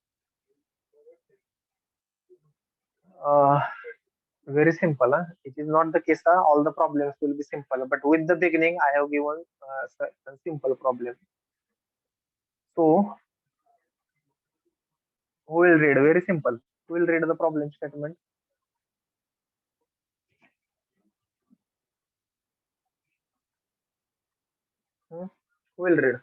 Very simple. It is not the case. All the problems will be simple. But with the beginning, I have given a simple problem. So who will read? Very simple. Who will read the problem statement? Who will read?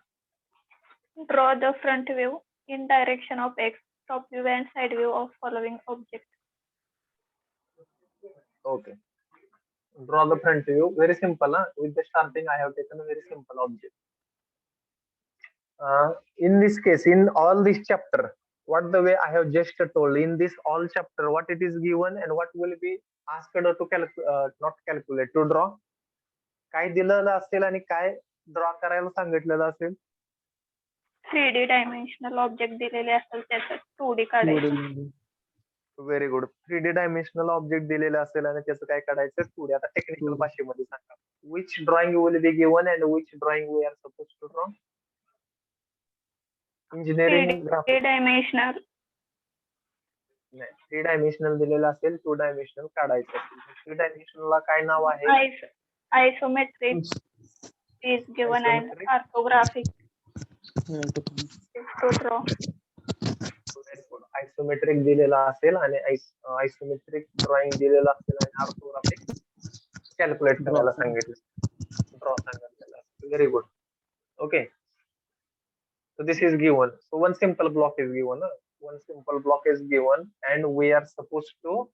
Draw the front view in direction of X, top view and side view of following object. Okay. Draw the front view. Very simple. With the starting, I have taken a very simple object. In this case, in all this chapter, what the way I have just told, in this all chapter, what it is given and what will be asked to not calculate, to draw. काय दिलेलं असेल आणि काय draw करायला सांगितलेलं असेल? 3D dimensional object दिलेले असेल त्याचं 2D काढायचं. Very good. 3D dimensional object दिलेलं असेल आणि त्याचं काय काढायचं? 2D. आता टेक्निकल भाषेमध्ये सांगा. Which drawing will be given and which drawing we are supposed to draw? Engineering 3D dimensional. 3 dimensional दिलेलं असेल, 2 डायमेन्शनल काढायचं असेल. 3 डायमेन्शनलला काय नाव आहे? isometric is given and Isometric. orthographic is to draw. Isometric दिलेला असेल आणि आयसोमेट्रिक ड्रॉइंग दिलेला असेल आणि ऑर्थोग्राफिक कॅल्क्युलेट करायला सांगितलं, ड्रॉ सांगितलेलं. Very good. Okay, so this is given. So one simple block is given. One simple block is given, and we are supposed to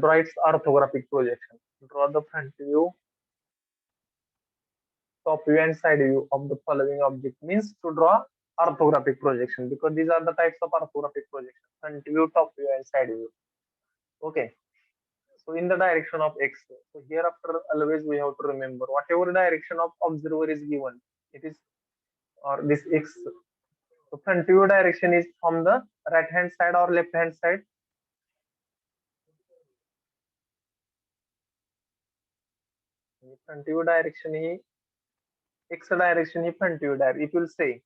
draw its orthographic projection. Draw the front view, top view, and side view of the following object. Means to draw orthographic projection, because these are the types of orthographic projection: front view, top view, and side view. Okay. So in the direction of x. So hereafter always we have to remember whatever direction of observer is given, it is, or this x. So front view direction is from the right hand side or left hand side. Front view direction is x direction is front view direction. It will say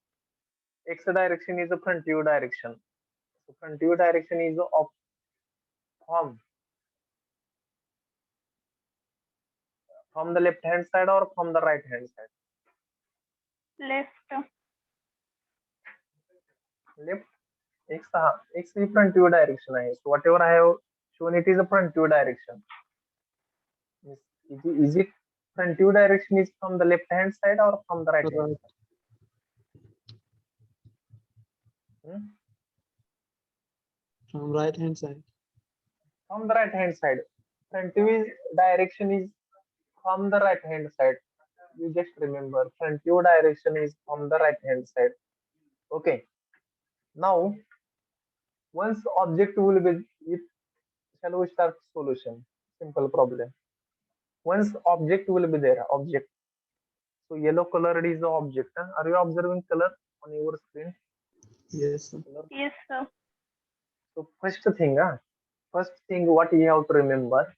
x direction is the front view direction. So front view direction is of from the left hand side or from the right hand side. Left. Left. X is front view direction. So whatever I have shown, it is a front view direction. Is it front view direction is from the left hand side or from the right hand side? From right hand side. From the right hand side. Front view direction is from the right hand side. You just remember, front view direction is from the right hand side. Okay. Now, once object will be with, shall we start solution? Simple problem. Once object will be there, object. So yellow colored is the object. Are you observing color on your screen? Yes, sir. Yes, sir. So first thing what you have to remember.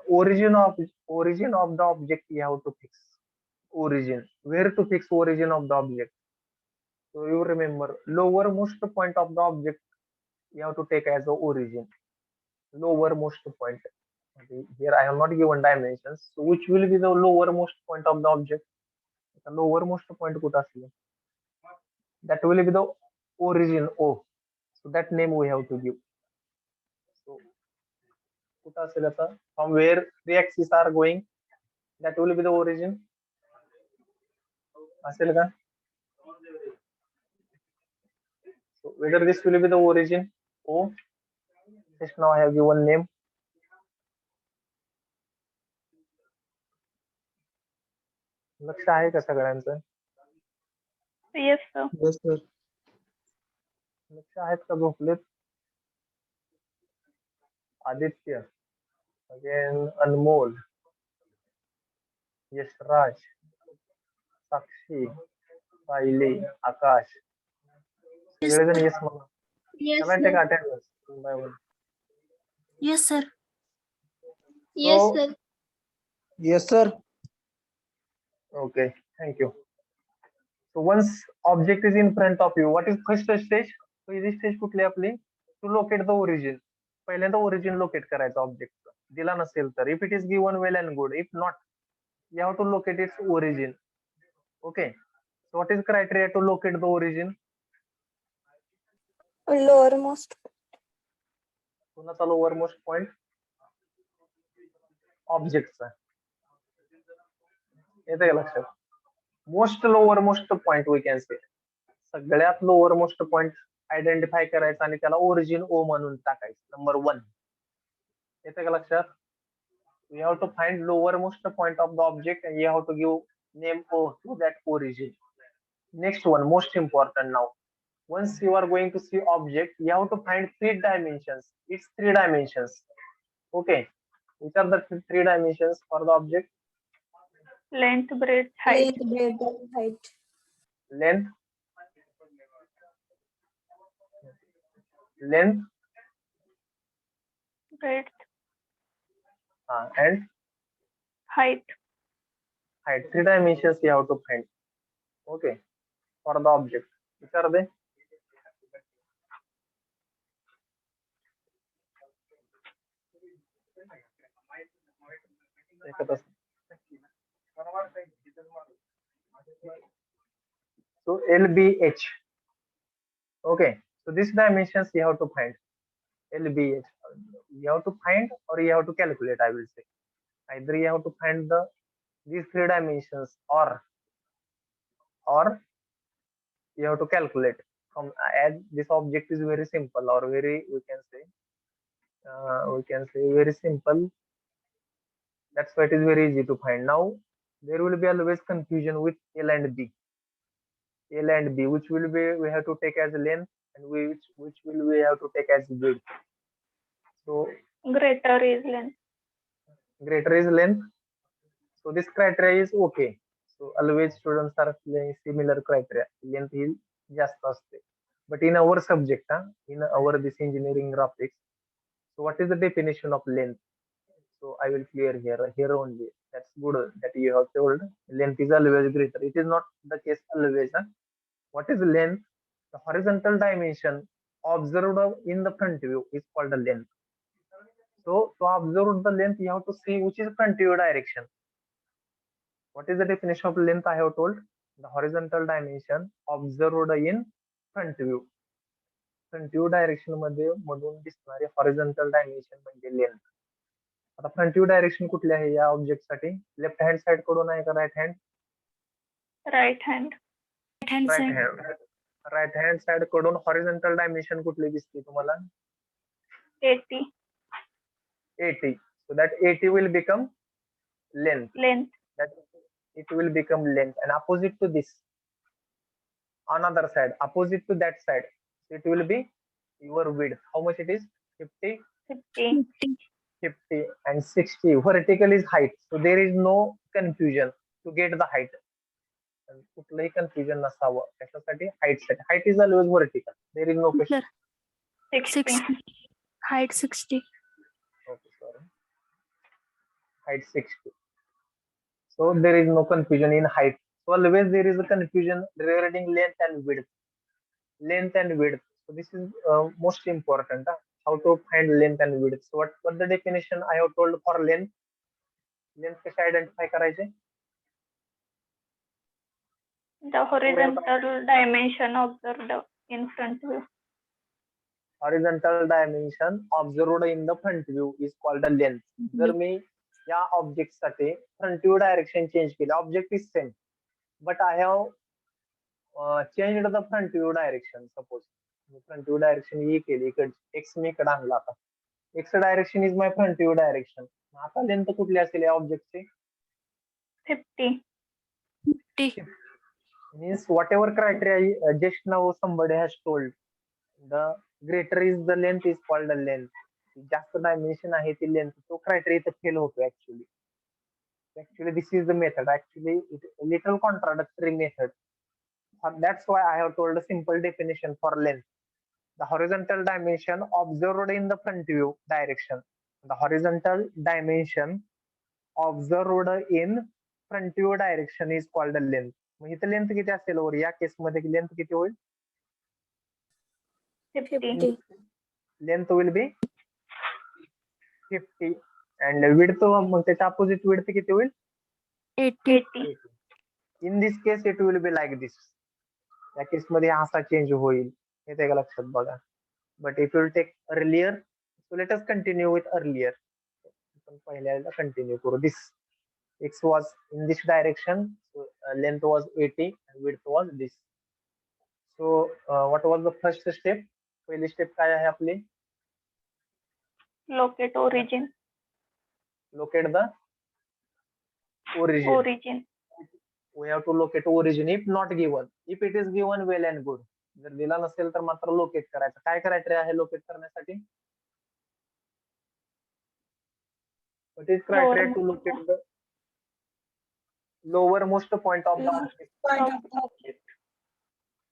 Origin of the object you have to fix. Origin. Where to fix origin of the object? So you remember, lowermost point of the object you have to take as the origin. Lowermost point. Here I have not given dimensions. So which will be the lowermost point of the object? The lowermost point कुठं असेल? That will be the origin O. So that name we have to give. So कुठं असेल आता? From where three axes are going, that will be the origin. असेल का? So whether this will be the origin O. Just now I have given name. लक्ष आहे का सगळ्यांचं? Yes, sir. Yes, sir. लक्ष आहेत का झोपलेत? आदित्य, अगेन अनमोल, यशराज, साक्षी, सायली, आकाश, सगळेजण येस म्हणा. Can I take attendance one by one? Yes, sir. Yes, sir. Yes, sir. Okay, thank you. So once object is in front of you, what is first stage? पहिली stage कुठली आपली? To locate the origin. पहिल्यांदा origin locate करायचं object. दिला नसेल तर, if it is given, well and good. If not, you have to locate its origin. Okay. So what is criteria to locate the origin? Lowermost. कोणाचा lowermost point? Objectचा. येते का लक्षात? Most lowermost point we can say. सगळ्यात lowermost point identify करायचा आणि त्याला origin ओ म्हणून टाकायचं. नंबर 1. येते का लक्षात? We have to find lowermost point of the object and you have to give name O to that origin. Next one, most important now. Once you are going to see object, you have to find 3 dimensions. It's 3 dimensions. Okay. Which are the 3 dimensions for the object? Length, breadth, height. Length, breadth, and height. Length, Breadth, and height. height. 3 dimensions you have to find. Okay. For the object. Which are they? एकच so LBH. Okay, so these dimensions you have to find. LBH. You have to find or you have to calculate, I will say. Either you have to find these three dimensions or you have to calculate from as this object is very simple or very we can say very simple. That's why it is very easy to find. Now there will be always confusion with L and B. L and B, which will be we have to take as length and which will we have to take as width. So Greater is length. greater is length. So this criteria is okay. So always students are playing similar criteria. Length is just असते. But in our subject, in our this engineering graphics, so what is the definition of length? So I will clear here only. That's good that you have told. Length is always greater. It is not the case always. What is length? The horizontal dimension observed in the front view is called the length. So to observe the length, you have to see which is front view direction. What is the definition of length? I have told the horizontal dimension observed in front view. Front view direction मध्ये मधून दिसणारे horizontal dimension म्हणजे length. आता front view direction कुठले आहे या object साठी? Left hand side कडून आहे का right hand? Right hand. Right hand side कडून हॉरिझॉन्टल डायमेन्शन कुठली दिसते तुम्हाला? 80. 80. So that 80 will become length. That it will become length, and opposite to this, another side, opposite to that side, it will be your width. How much it is? 50, 50 and 60. Vertical is height, so there is no confusion to get the height. कुठलंही confusion नसावं त्याच्यासाठी height set. Height is always vertical. There is no question. 60. Height 60. Okay, sorry. Height 60. So there is no confusion in height. So always there is a confusion regarding length and width. Length and width. So this is most important. How to find length and width. So what the definition I have told for length? Length कसे identify करायचे? The horizontal dimension observed in front view. Horizontal dimension observed in the front view is called the length. जर मी या object साठी front view direction change केले, object is same, but I have changed the front view direction. Suppose front view direction ही केली, इकडे X मी इकडे आणला. आता X direction is my front view direction. आता लेंथ कुठली असेल या ऑब्जेक्टची? 50. Means whatever criteria just now somebody has told, the greater is the length is called the length. जास्त डायमेन्शन आहे ती लेंथ, तो क्रायटेरिया इथे फेल होतो actually this is the method. Actually it little contradictory method. That's why I have told a simple definition for length. The horizontal dimension observed in the front view direction. The horizontal dimension observed in front view direction is called the length. मग इथे length किती असेल? वर या case मध्ये length किती होईल? 50. Length will be 50 and width मग त्याच्या opposite width किती होईल? 80. In this case it will be like this. या केस मध्ये असा चेंज होईल, हे त्याला लक्षात बघा. But if you will take earlier, so let us continue with earlier. आपण पहिल्यांदा कंटिन्यू करू. This x was in this direction, so length was 80 and width was this. So what was the first step? पहिली step काय आहे आपली? Locate origin. Locate the origin. Origin. We have to locate origin if not given. If it is given, well and good. जर दिला नसेल तर मात्र locate करायचं. काय क्रायटेरिया आहे लोकेट करण्यासाठी? What is criteria to locate the lowermost point of the object?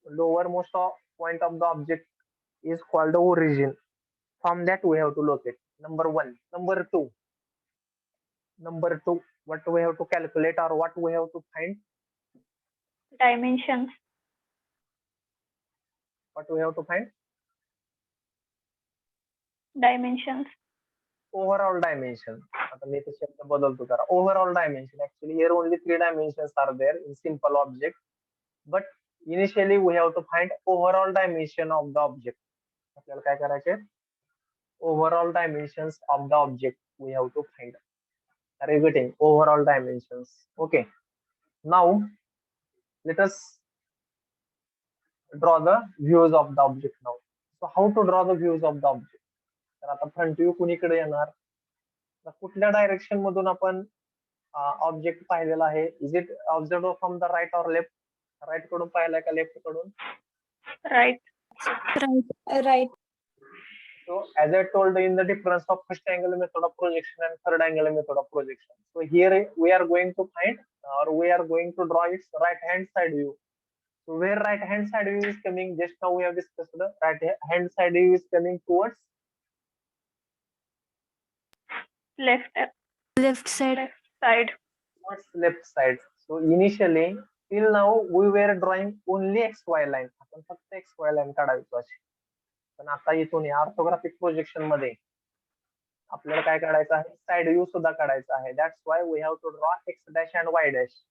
Lowermost point of the object is called the origin. From that we have to locate. Number 1. Number 2, what we have to calculate or what we have to find? Dimensions. What we have to find? Dimensions. overall dimension. आता मी ते शब्द बदलतो जरा. Overall dimension. Actually, here only 3 dimensions are there in simple object. But initially we have to find overall dimension of the object. आपल्याला काय करायचे? Overall dimensions of the object we have to find. Repeating overall dimensions. Okay. Now let us draw the views of the object now. So how to draw the views of the object? तर आता front view कुणीकडे येणार? तर कुठल्या direction मधून आपण object पाहिलेला आहे? Is it observe from the right or left? Right कडून पाहिलाय का लेफ्ट कडून? Right. Right. So as I told in the difference of first angle method of projection and third angle method of projection. So here we are going to find or we are going to draw its right hand side view. So where right hand side view is coming, just now we have discussed the right hand side view is coming towards Left. Left side. Left side. left side. So initially till now we were drawing only xy line. आपण फक्त xy line काढायचो अशी. पण आता इथून या orthographic projection मध्ये आपल्याला काय काढायचं आहे? साइड व्ह्यू सुद्धा काढायचा आहे. That's why we have to draw x dash and y dash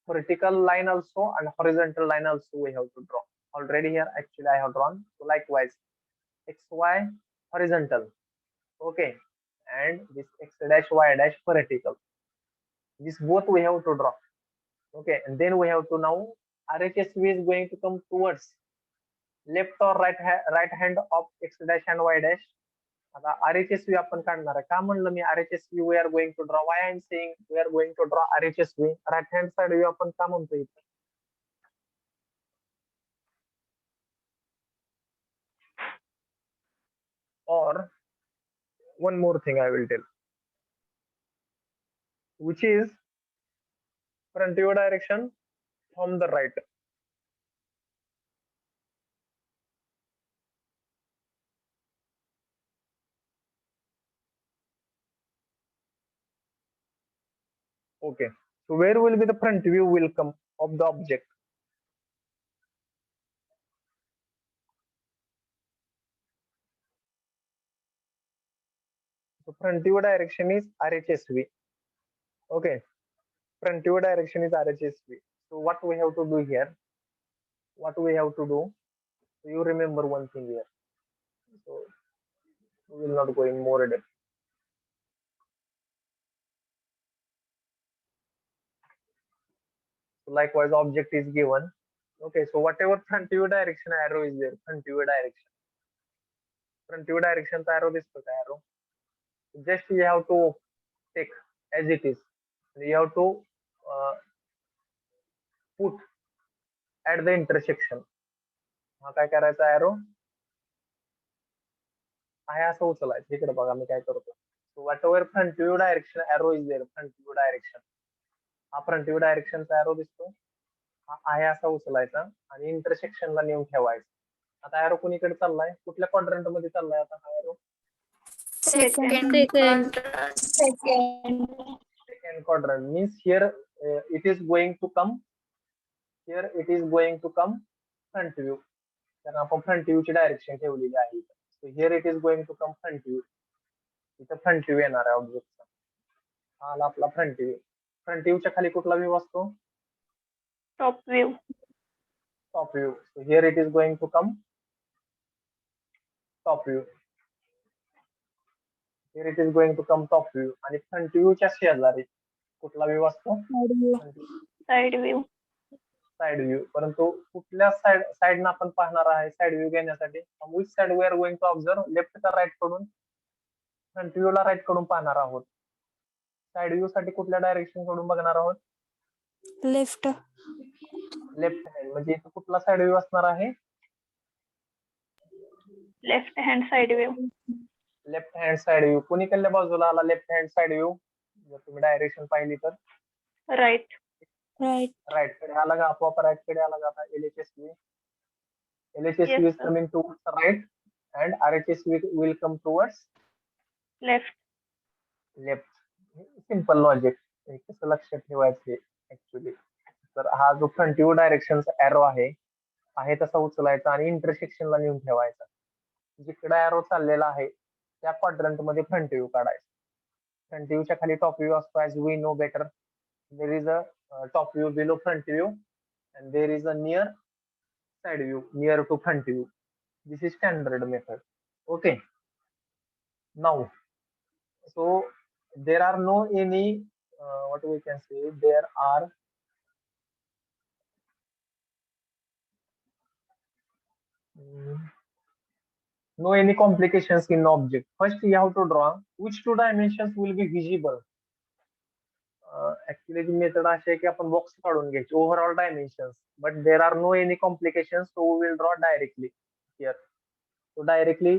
vertical line also and horizontal line also we have to draw. Already here actually I have drawn. So likewise xy horizontal. Okay, and this x dash y dash vertical. This both we have to draw. Okay, and then we have to now RHSV is going to come towards left or right hand of x dash and y dash. आता RHSV आपण काढणार आहे. का म्हणलं मी RHSV we are going to draw? Why I am saying we are going to draw RHSV? Right hand side view आपण का म्हणतो इथे? Or one more thing I will tell, which is front view direction from the right. Okay, so where will be the front view will come of the object? So front view direction is RHSV. Okay, front view direction is RHSV. So what we have to do here? What we have to do? So you remember one thing here. So we will not go in more depth. So likewise, object is given. Okay, so whatever front view direction arrow is there, front view direction. Front view direction arrow this arrow. Just you have to take as it is. You have to put at the intersection. हा काय करायचा arrow? आहे असं उचलायचं. इकडे बघा मी काय करतो. So whatever front view direction arrow is there, front view direction. हा फ्रंट व्ह्यू डायरेक्शनचा एरो दिसतो. हा आहे असा उचलायचा आणि इंटरसेक्शनला नेऊन ठेवायचा. आता एरो कुणीकडे चाललाय? कुठल्या क्वाड्रंट मध्ये चाललाय आता हा arrow? Second. Second quadrant means here it is going to come. Here it is going to come front view. तर आपण फ्रंट व्ह्यू ची डायरेक्शन ठेवलेली आहे. So here it is going to come front view. इथं front view येणार आहे ऑब्जेक्टचा. हा आला आपला फ्रंट व्ह्यू. फ्रंट व्ह्यूच्या खाली कुठला व्ह्यू असतो? Top view. Top view. So here it is going to come top view. Here it is going to come top view. आणि फ्रंट व्ह्यूच्या शेजारी कुठला व्ह्यू असतो? Side view. Side view. परंतु कुठल्या साइड आपण पाहणार आहे साइड व्ह्यू घेण्यासाठी? Which side we are going to observe? Left का राईट कडून? फ्रंट व्ह्यू ला राईट कडून पाहणार आहोत. साइड व्ह्यू साठी कुठल्या डायरेक्शन कडून बघणार आहोत? Left. Left hand. म्हणजे इथे कुठला साइड व्ह्यू असणार आहे? Left hand side view. Left hand side view. कुणीकडल्या बाजूला आला लेफ्ट हँड साइड व्ह्यू? जर तुम्ही डायरेक्शन पाहिली तर Right. Right. राईट कडे आला का? आपोआप राईट कडे आला का? LHSV. LHSV Yes, is sir. coming towards the right and RHSV will come towards Left. Left. Simple logic. कसं लक्षात ठेवायचे ऍक्च्युली? तर हा जो फ्रंट व्ह्यू डायरेक्शनचा एरो आहे तसा उचलायचा आणि इंटरसेक्शनला नेऊन ठेवायचा. जिकडे एरो चाललेला आहे त्या क्वाड्रंट मध्ये फ्रंट व्ह्यू काढायचा. फ्रंट व्ह्यूच्या खाली टॉप व्ह्यू असतो, as we know better. There is a top view below front view and there is a near side view near to front view. This is standard method. Okay, now so there are no any what we can say, there are no any complications in object. First you have to draw which two dimensions will be visible. Actually the method अशी आहे की आपण box काढून घ्यायचे overall dimensions, but there are no any complications, so we will draw directly here. So directly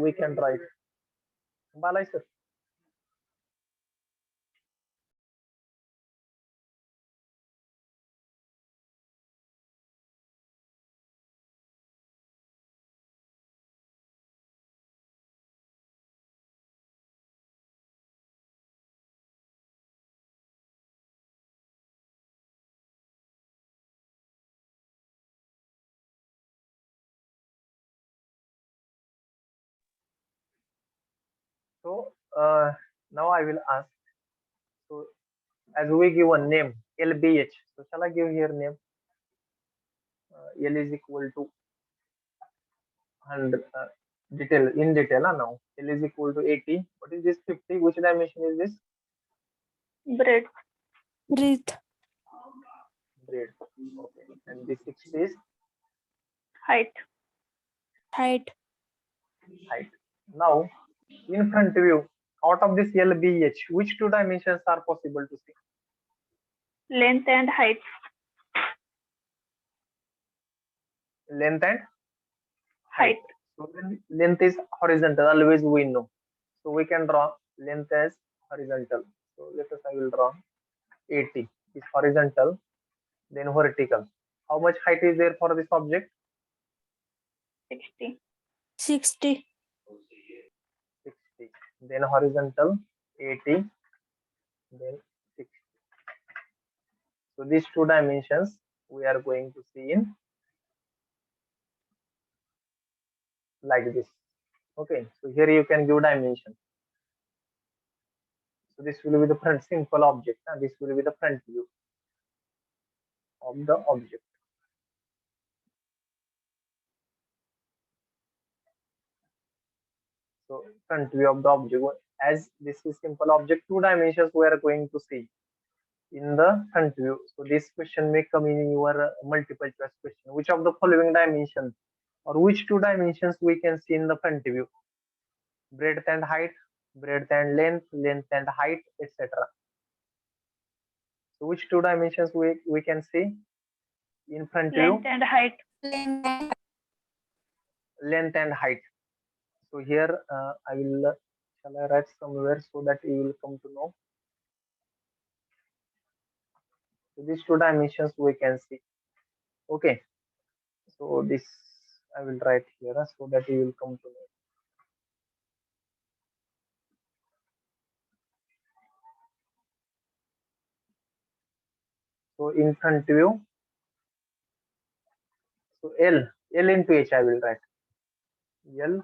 we can draw it. Balai sir. So now I will ask. So as we give a name LBH, so shall I give here name? L is equal to 100. Detail in detail now. L is equal to 80. What is this 50? Which dimension is this? Breadth. Breathe. Breadth. Okay. And this 60 is Height. Height. height. Now in front view, out of this LBH, which two dimensions are possible to see? Length and height. Length and Height. so when length is horizontal, always we know. So we can draw length as horizontal. So let us, I will draw 80 is horizontal, then vertical. How much height is there for this object? 60. 60. 60. Then horizontal 80, then 60. So these two dimensions we are going to see in like this. Okay, so here you can give dimension. So this will be the front simple object, and this will be the front view of the object. So front view of the object, as this is simple object, two dimensions we are going to see in the front view. So this question may come in your multiple choice question. Which of the following dimensions or which two dimensions we can see in the front view? Breadth and height, breadth and length, length and height, etc. So which two dimensions we can see in front view? Length and height. Length and height. So here I will shall I write somewhere so that you will come to know. So these two dimensions we can see. Okay. So this I will write here so that you will come to know. So in front view, so L into H I will write. L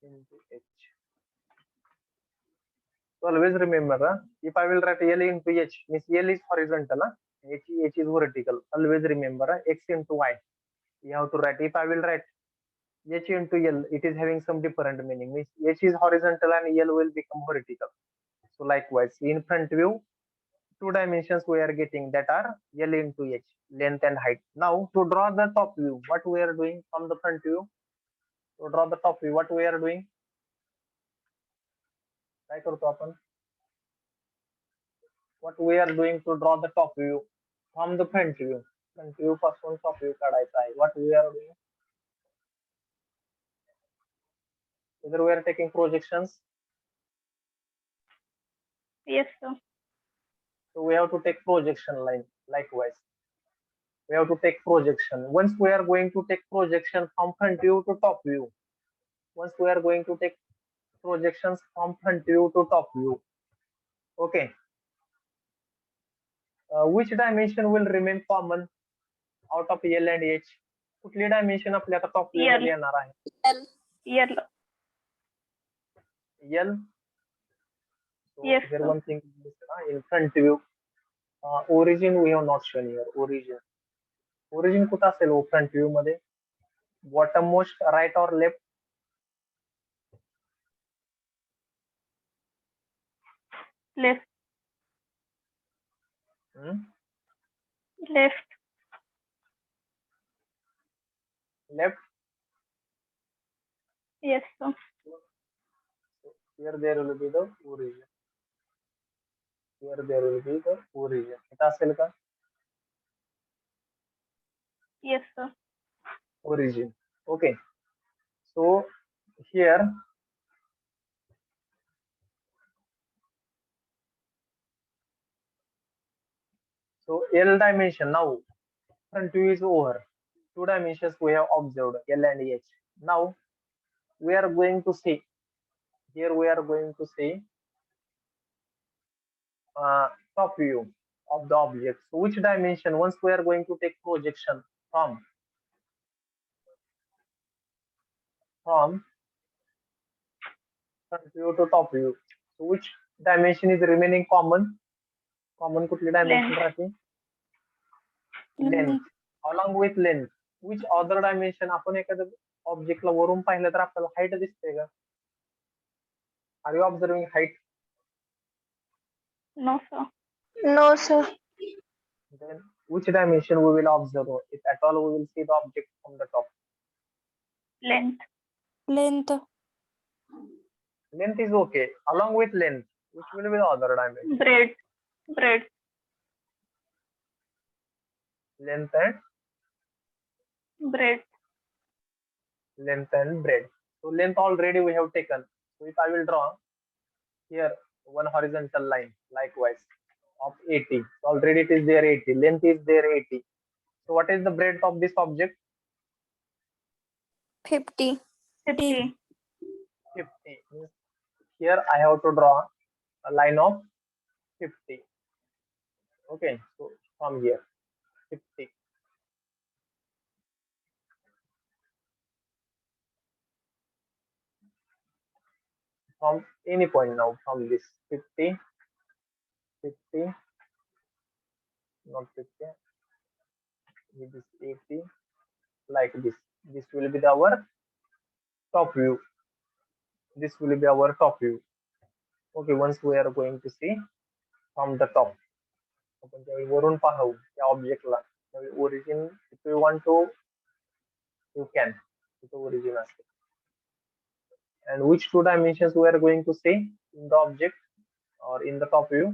into H. So always remember, if I will write L into H, means L is horizontal, H is vertical. Always remember X into Y. You have to write. If I will write H into L, it is having some different meaning. Means H is horizontal and L will become vertical. So likewise, in front view, two dimensions we are getting, that are L into H, length and height. Now to draw the top view, what we are doing from the front view? To draw the top view, what we are doing? काय करतो आपण? What we are doing to draw the top view from the front view? Front view पासून top view काढायचा आहे. What we are doing? Either we are taking projections. Yes, sir. So we have to take projection line. Likewise, we have to take projection. Once we are going to take projection from front view to top view, once we are going to take projections from front view to top view, okay, which dimension will remain common out of L and H? कुठली dimension आपली आता top view मध्ये येणार आहे? Yellow. L. So Yes, here sir. one thing in front view. Origin we have not shown here. Origin कुठं असेल front view मध्ये? Bottom most, right और left? Left. Left. Left. Yes, sir. Here there will be the origin. Here there will be the origin. इथं असेल का? Yes, sir. Origin. Okay. So here L dimension now front view is over. Two dimensions we have observed, L and H. Now we are going to see, here we are going to see top view of the object. So which dimension, once we are going to take projection from front view to top view, so which dimension is remaining common? Common कुठली dimension Length. राहते? Length. Along with length, which other dimension? आपण एखाद्या ऑब्जेक्टला वरून पाहिलं तर आपल्याला height दिसते का? Are you observing height? No, sir. No, sir. Then which dimension we will observe? If at all we will see the object from the top. Length. Length. Length is okay. Along with length, which will be the other dimension? Breadth. Breadth. Length and Breadth. breadth. So length already we have taken. So if I will draw here one horizontal line likewise of 80. Already it is there 80. Length is there 80. So what is the breadth of this object? 50. 50. 50. Here I have to draw a line of 50. Okay, so from here 50. From any point now, from this 50, 50, not 50, with this 80, like this. This will be our top view. This will be our top view. Okay, once we are going to see from the top. आपण त्यावेळी वरून पाहू त्या ऑब्जेक्टला. Origin if you want to you can, origin असते. And which two dimensions we are going to see in the object or in the top view?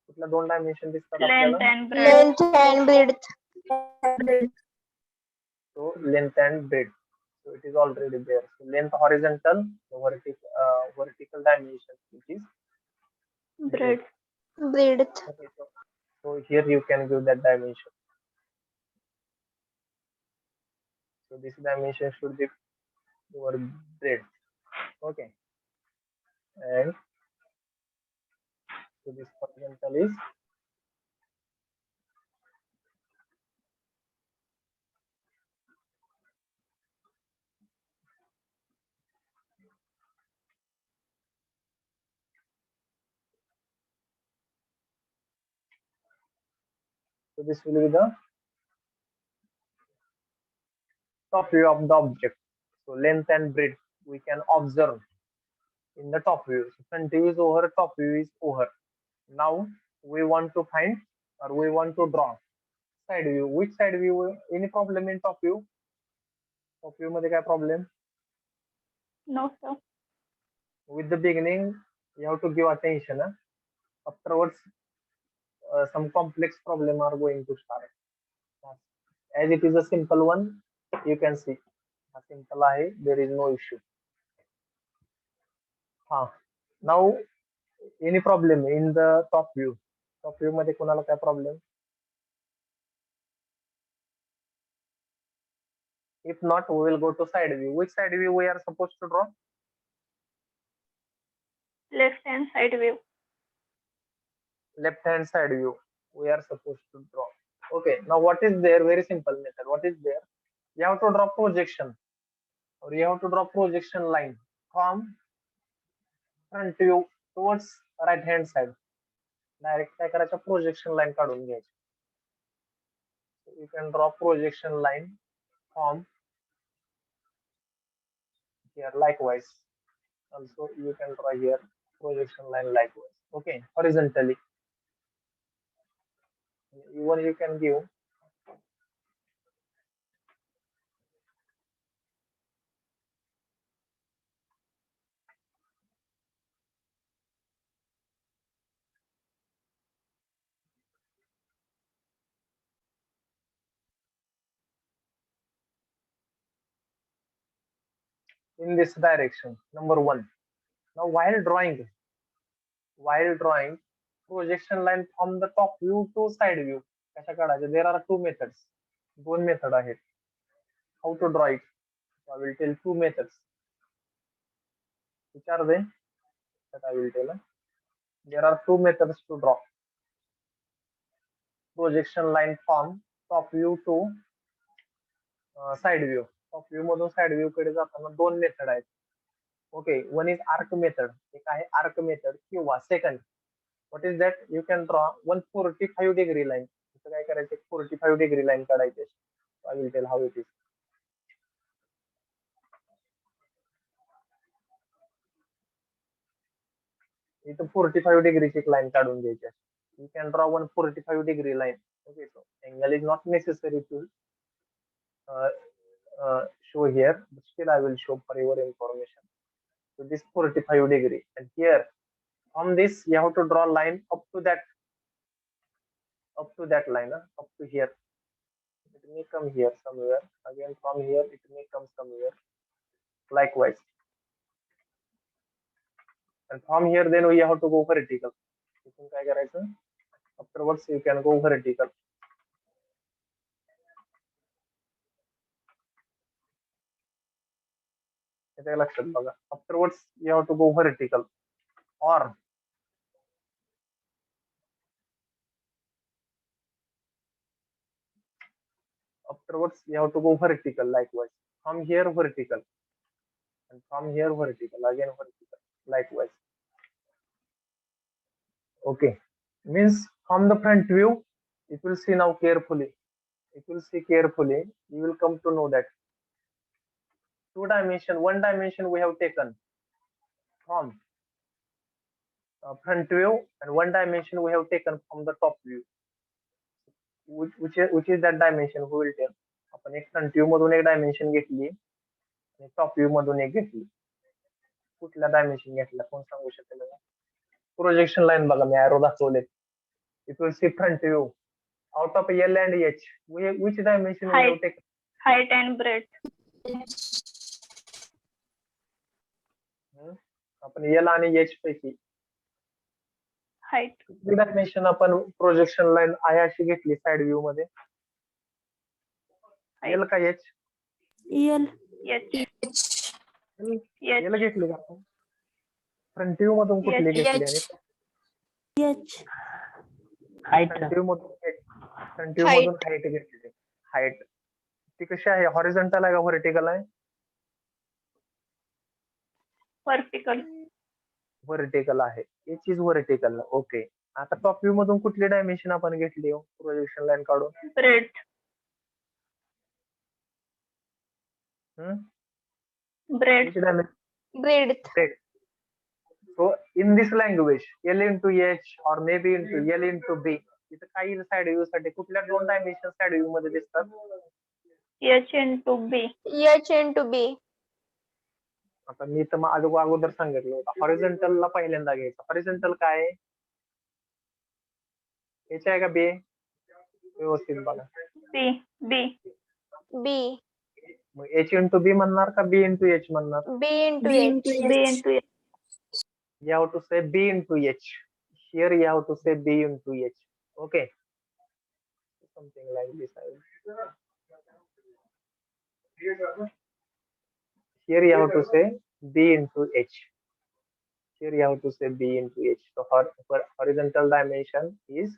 कुठल्या दोन dimension दिसतात Length आपल्याला? and breadth. Length and breadth. So length and breadth. So it is already there. So length horizontal, the vertical dimension, which is Breadth. Breadth. okay, so here you can give that dimension. So this dimension should be your breadth. Okay. And so this horizontal is so this will be the top view of the object. So length and breadth we can observe in the top view. So front view is over, top view is over. Now we want to find or we want to draw side view. Which side view? Any problem in top view? Top view मध्ये काय problem? No, sir. With the beginning you have to give attention. Afterwards some complex problem are going to start. As it is a simple one, you can see simple आहे, there is no issue. Now any problem in the top view? Top view मध्ये कोणाला काय problem? If not, we will go to side view. Which side view we are supposed to draw? Left hand side view. Left hand side view we are supposed to draw. Okay, now what is there? Very simple method. What is there? You have to draw projection, or you have to draw projection line from front view towards right hand side. Direct काय करायचं, projection line काढून घ्यायची. So you can draw projection line from here likewise. Also you can draw here projection line likewise. Okay, horizontally. Even you can give in this direction. Number one. Now while drawing projection line from the top view to side view कशा काढायचे, there are two methods, दोन method आहेत. How to draw it? So I will tell two methods. Which are they? That I will tell. There are two methods to draw projection line from top view to side view. Top view मधून side view कडे जाताना दोन method आहेत. Okay, one is arc method, एक आहे arc method किंवा second. What is that? You can draw 145-degree line. इथं काय करायचं, 45-degree line काढायची. So I will tell how it is. इथं 45 ची एक लाईन काढून घ्यायची. You can draw 145-degree line. Okay, so angle is not necessary to show here, but still I will show for your information. So this 45-degree, and here from this you have to draw line up to that line, up to here. It may come here somewhere. Again from here it may come somewhere. Likewise. And from here then we have to go vertical. इथून काय करायचं? Afterwards you can go vertical. इथे लक्षात बघा. Afterwards you have to go vertical, or afterwards you have to go vertical likewise. From here vertical, and from here vertical, again vertical likewise. Okay, means from the front view, it will see now carefully. It will see carefully. You will come to know that one dimension we have taken from front view, and one dimension we have taken from the top view. Which is that dimension? Who will tell? आपण एक front view मधून एक dimension घेतली आणि top view मधून एक घेतली. कुठला डायमेन्शन घेतला कोण सांगू शकेल? प्रोजेक्शन लाईन बघा, मी एरो दाखवले. It will see front view out of L and H. Which dimension we have taken? Height and breadth. आपण L आणि H पैकी Height. कुठली डायमेन्शन आपण प्रोजेक्शन लाईन आहे अशी घेतली साइड व्ह्यू मध्ये? L का H? L. H. L घेतली का आपण? फ्रंट व्ह्यू मधून कुठली घेतली? आणि H. हाईट फ्रंट व्ह्यू मधून हाईट घेतली. हाईट ती कशी आहे? हॉरिझॉन्टल आहे का व्हर्टिकल आहे? Vertical. व्हर्टिकल आहे. H is vertical. ओके, आता टॉप व्ह्यू मधून कुठली डायमेन्शन आपण घेतली प्रोजेक्शन लाईन काढून? Breadth. Breadth. breadth, So in this language, L into H or maybe into L into B, इथं काही साइड व्ह्यू साठी कुठल्या दोन डायमेन्शन साइड व्ह्यू मध्ये दिसतात? H into B. H into B, आता मी तर अगोदर सांगितलं होतं, हॉरिझॉन्टल ला पहिल्यांदा घ्यायचं. हॉरिझॉन्टल काय आहे? H आहे का B? व्यवस्थित बघा. B. B. B, मग H into B म्हणणार का B into H म्हणणार? B into B H, into B H. into H. You have to say B into H. Here you have to say B into H. Okay. Something like this. Here you have to say B into H. Here you have to say B into H. So for horizontal dimension is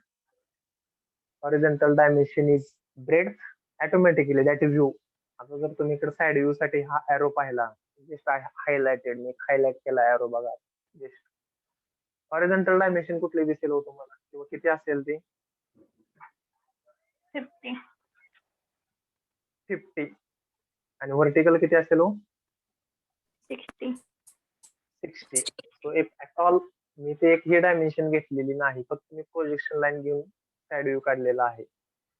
horizontal dimension is breadth automatically that is u. आता जर तुम्ही इकडे side view साठी हा arrow पाहिला, just highlighted मी highlight केला arrow बघा, just horizontal dimension कुठली दिसेल हो तुम्हाला किंवा किती असेल ते 50. 50 आणि व्हर्टिकल किती असेल हो 60. 60. सो इफ ऍट ऑल मी ते एक ही डायमेन्शन घेतलेली नाही, फक्त मी प्रोजेक्शन लाईन घेऊन साइड व्ह्यू काढलेला आहे.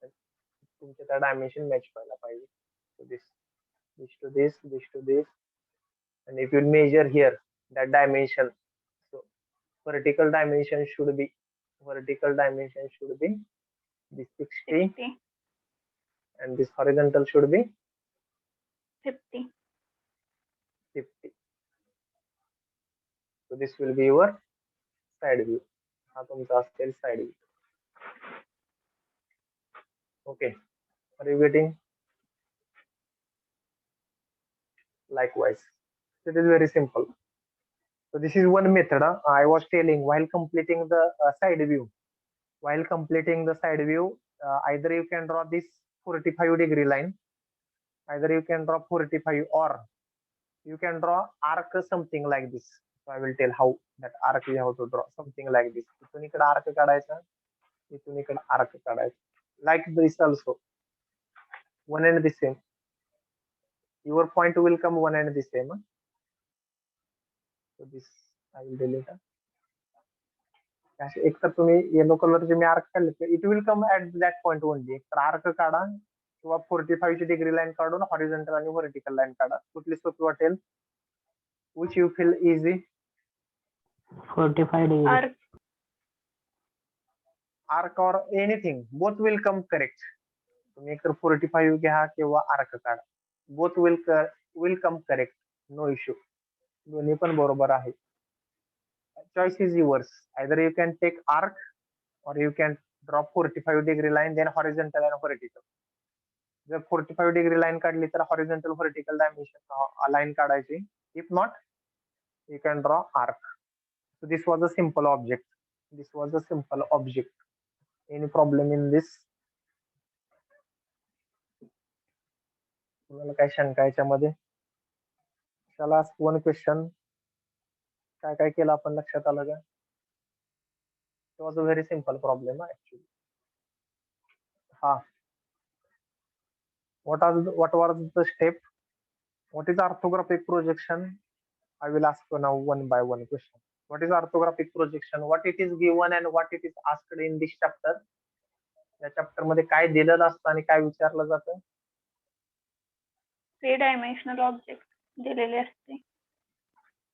तुमच्या त्या डायमेन्शन मॅच व्हायला पाहिजे. So this to this, and if you measure here that dimension, so vertical dimension should be this 60 60. and this horizontal should be 50. 50. So this will be your side view. हा तुमचा असेल side view. Okay, are you getting? Likewise, it is very simple. So this is one method. I was telling while completing the side view. While completing the side view, either you can draw this 45-degree line, either you can draw 45, or you can draw arc something like this. So I will tell how that arc you have to draw something like this. इथून इकडे arc काढायचा, इथून इकडे arc काढायचा. Like this also, one and the same. Your point will come one and the same. So this I will delete. असे एक तर तुम्ही येलो कलरचे मी आर्क काढले, it will come at that point only. एक तर आर्क काढा किंवा 45 ची डिग्री लाईन काढून हॉरिझॉन्टल आणि व्हर्टिकल लाईन काढा, कुठली सोपी वाटेल, which you feel easy. 45 degree. Arc. Arc or anything, both will come correct. तुम्ही एक तर 45 घ्या किंवा आर्क काढा, both will come correct, no issue. दोन्ही पण बरोबर आहे. Choice is yours. Either you can take arc or you can draw 45-degree line, then horizontal and vertical. जर 45-degree line काढली तर horizontal vertical dimension line काढायची. If not, you can draw arc. So this was a simple object. Any problem in this? तुम्हाला काय शंका याच्यामध्ये? Shall I ask one question? काय काय केलं आपण लक्षात आलं का? It was a very simple problem actually. Ha. What was the step? What is orthographic projection? I will ask you now one by one question. What is orthographic projection? What it is given and what it is asked in this chapter? या chapter मध्ये काय दिलेलं असतं आणि काय विचारलं जातं? 3-dimensional object दिलेले असते.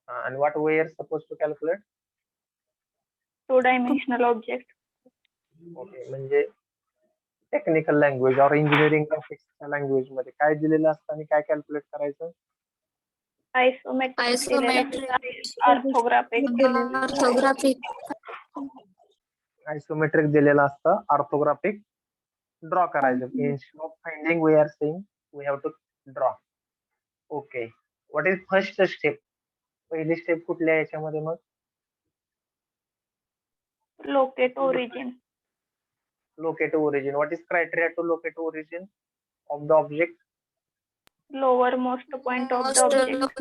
And what we are supposed to calculate? 2-dimensional object. Okay, म्हणजे टेक्निकल लँग्वेज और इंजिनिअरिंग ग्राफिक्सच्या लँग्वेज मध्ये काय दिलेलं असतं आणि काय कॅल्क्युलेट करायचं? Isometric दिलेलं असतं. Orthographic. आयसोमेट्रिक दिलेलं असतं, ऑर्थोग्राफिक ड्रॉ करायचं. Instead of finding we are saying we have to draw. Okay, what is first step? पहिली स्टेप कुठल्या याच्यामध्ये मग? Locate origin. Locate origin. What is criteria to locate origin of the object? Lowermost point of the object.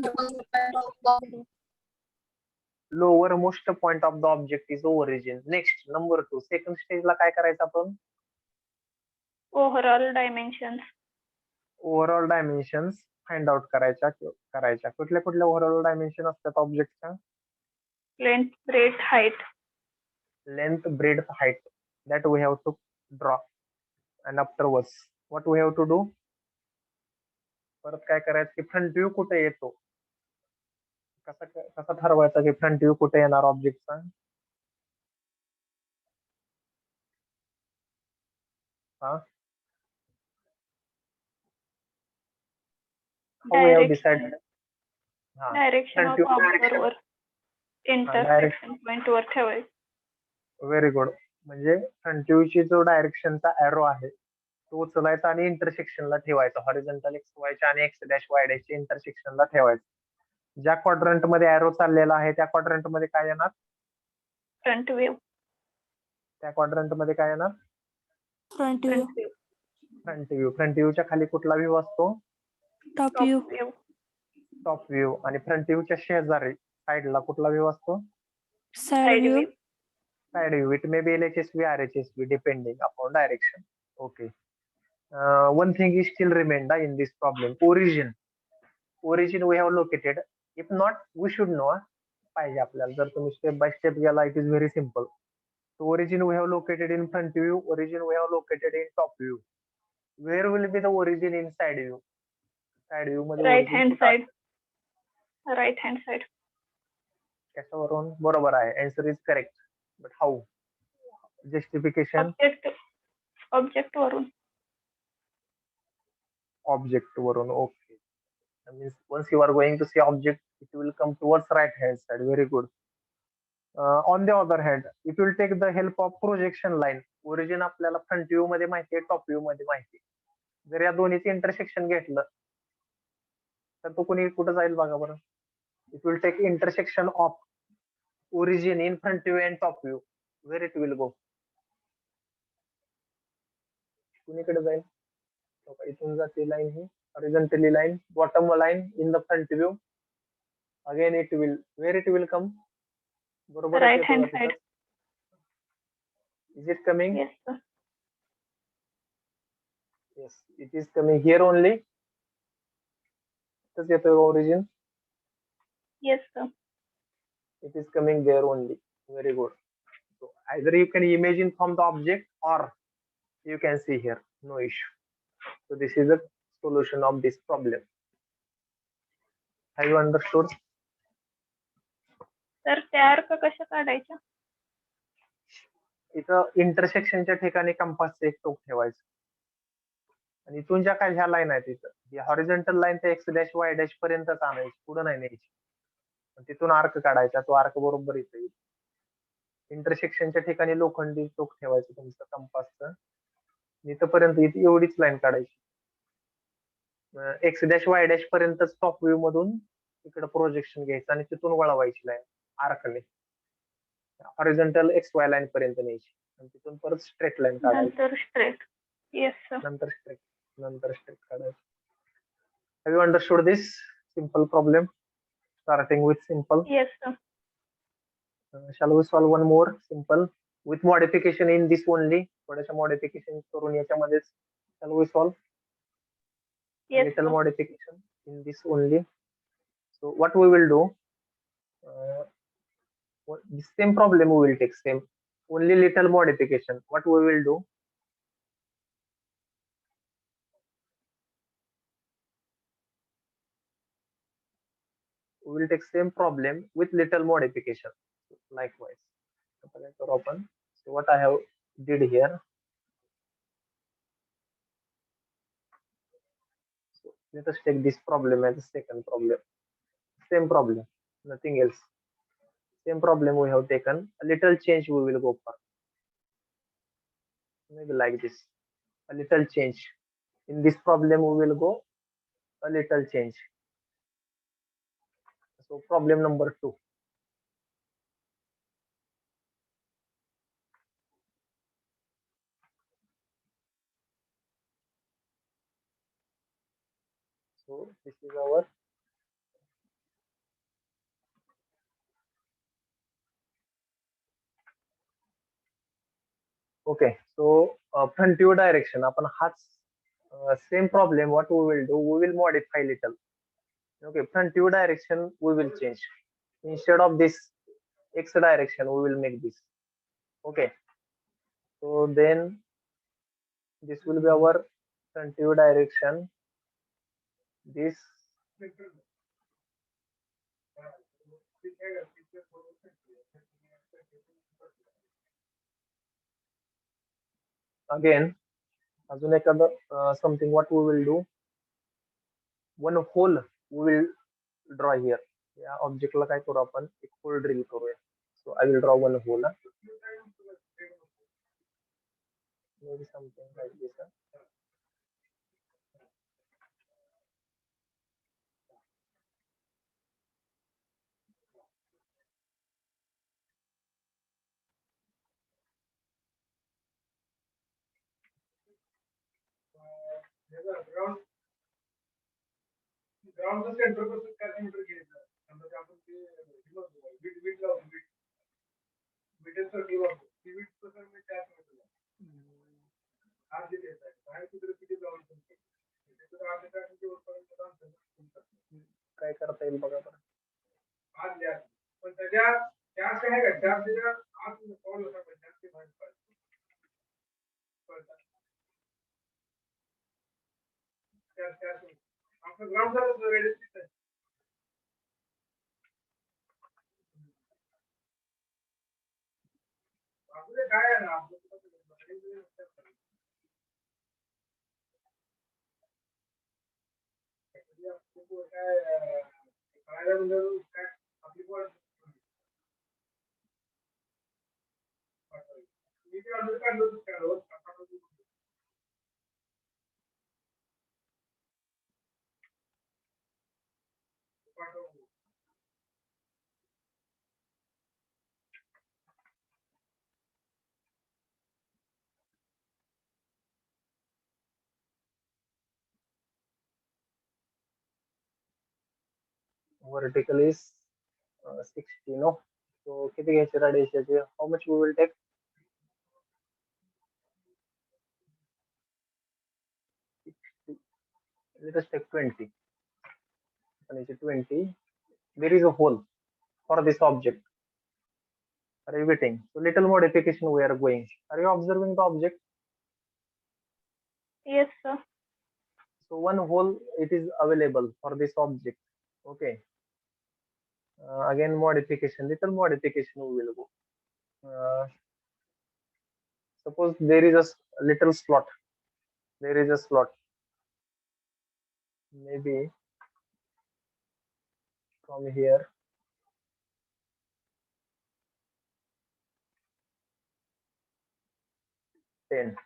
Lowermost point of the object is origin. Next, number 2. Second stage ला काय करायचं आपण? Overall dimensions. Overall dimensions find out करायच्या. कुठल्या overall dimension असतात ऑब्जेक्टच्या? Length, breadth, height. Length, breadth, height. That we have to draw. And afterwards, what we have to do? परत काय करायचं की फ्रंट व्ह्यू कुठे येतो, कसा ठरवायचा की फ्रंट व्ह्यू कुठे येणार ऑब्जेक्टचा? हा, how we have decided? हा, Direction front of view observer. Intersection point वर ठेवायचं. Very good. म्हणजे फ्रंट व्ह्यूची जो डायरेक्शनचा एरो आहे तो उचलायचा आणि इंटरसेक्शनला ठेवायचा. हॉरिझॉन्टल एक्स वायच्या आणि एक्स डॅश वाय डॅशच्या इंटरसेक्शनला ठेवायचं. ज्या क्वाड्रंट मध्ये एरो चाललेला आहे त्या क्वाड्रंट मध्ये काय येणार? Front view. त्या क्वाड्रंट मध्ये काय येणार? Front view. Front view. Front व्ह्यूच्या खाली कुठला व्ह्यू असतो? Top Top view. view. Top view. आणि फ्रंट व्ह्यूच्या शेजारी साइडला कुठला व्ह्यू असतो? Side Side view. view. Side view. It may be LHSV, RHSV depending upon direction. Okay. One thing is still remained in this problem. Origin. Origin we have located. If not, we should know. पाहिजे आपल्याला. जर तुम्ही step by step गेला, it is very simple. So origin we have located in front view. Origin we have located in top view. Where will be the origin in side view? Side view मध्ये Right origin hand कुठं side. Right hand side. कशावरून? बरोबर आहे. Answer is correct. But how? Justification. Object वरून. Object वरून. Okay. That means once you are going to see object, it will come towards right hand side. Very good. On the other hand, it will take the help of projection line. Origin आपल्याला front view मध्ये माहिती आहे, top view मध्ये माहिती आहे. जर या दोन्हीचे intersection घेतलं तर तो कोणी कुठं जाईल बघा बरं. It will take intersection of origin in front view and top view. Where it will go? कुणीकडे जाईल? इथून जाते line he horizontally line, bottom line in the front view. Again it will, where it will come? बरोबर Right hand side. Is it coming? Yes, sir. Yes, it is coming here only. इथंच येतोय origin. Yes, sir. It is coming there only. Very good. So either you can imagine from the object or you can see here. No issue. So this is the solution of this problem. Have you understood? तर त्या अर्क कशा काढायच्या? इथं इंटरसेक्शनच्या ठिकाणी कंपासचं एक टोक ठेवायचं. आणि इथून ज्या काही ह्या लाईन आहेत इथं हॉरिझॉन्टल लाईन ते एक्स डॅश वाय डॅश पर्यंतच आणायची, पुढे नाही न्यायची. तिथून आर्क काढायचा, तो आर्क बरोबर इथे येईल. इंटरसेक्शनच्या ठिकाणी लोखंडी टोक ठेवायचं तुमचं कंपासचं. इथपर्यंत इथे एवढीच लाईन काढायची. एक्स डॅश वाय डॅश पर्यंतच टॉप व्ह्यू मधून इकडे प्रोजेक्शन घ्यायचं आणि तिथून वळवायची लाईन आर्कने हॉरिझॉन्टल एक्स वाय लाईन पर्यंत न्यायची आणि तिथून परत स्ट्रेट लाईन काढायची. नंतर स्ट्रेट. Yes, sir. नंतर स्ट्रेट काढायची. Have you understood this simple problem? Starting with simple. Yes, sir. Shall we solve one more simple with modification in this only? थोड्याशा modification करून याच्यामध्येच shall we solve? Yes, Little sir. modification in this only. So what we will do? The same problem we will take, same, only little modification. What we will do? We will take same problem with little modification. Likewise. Open. So what I have did here. So let us take this problem as the second problem. Same problem, nothing else. Same problem we have taken. A little change we will go for. Maybe like this. A little change. In this problem we will go a little change. So problem number 2. So this is our okay. So front view direction. Upon same problem. What we will do? We will modify little. Okay, front view direction we will change. Instead of this x direction, we will make this. Okay. So then this will be our front view direction. This again अजून एखादं something what we will do, one hole we will draw here. या ऑब्जेक्टला काय करू आपण, एक hole drill करूया. So I will draw one hole. Maybe something like this. ग्राउंडचं सेंटर पासून काय मीटर घ्यायचं समजा आपण ते वीट लावतो वीटेड सर्कल लावतो ती वीट कसं मी काय सांगितलं आज जे देत आहे बाहेर कुठे किती लावून काय करता येईल बघा बरं. आज द्या पण त्याच्या चारशे आहे का चारशेच्या आज पाऊल होता पण चारशे बाहेर पडतात चारशे आपलं ग्राउंड झालं व्यवस्थित आहे आपलं काय आहे ना आपलं काय करायला म्हणजे काय आपली पण मी ते अंडरस्टँड होतो काय रोज Vertical is 60, no? So किती घ्यायचे radius? How much we will take? 60. Let us take 20. And it's 20. There is a hole for this object. Are you getting? So little modification we are going. Are you observing the object? Yes, sir. So one hole it is available for this object. Okay. Again modification, little modification we will go. Suppose there is a little slot. There is a slot. Maybe from here. Ten.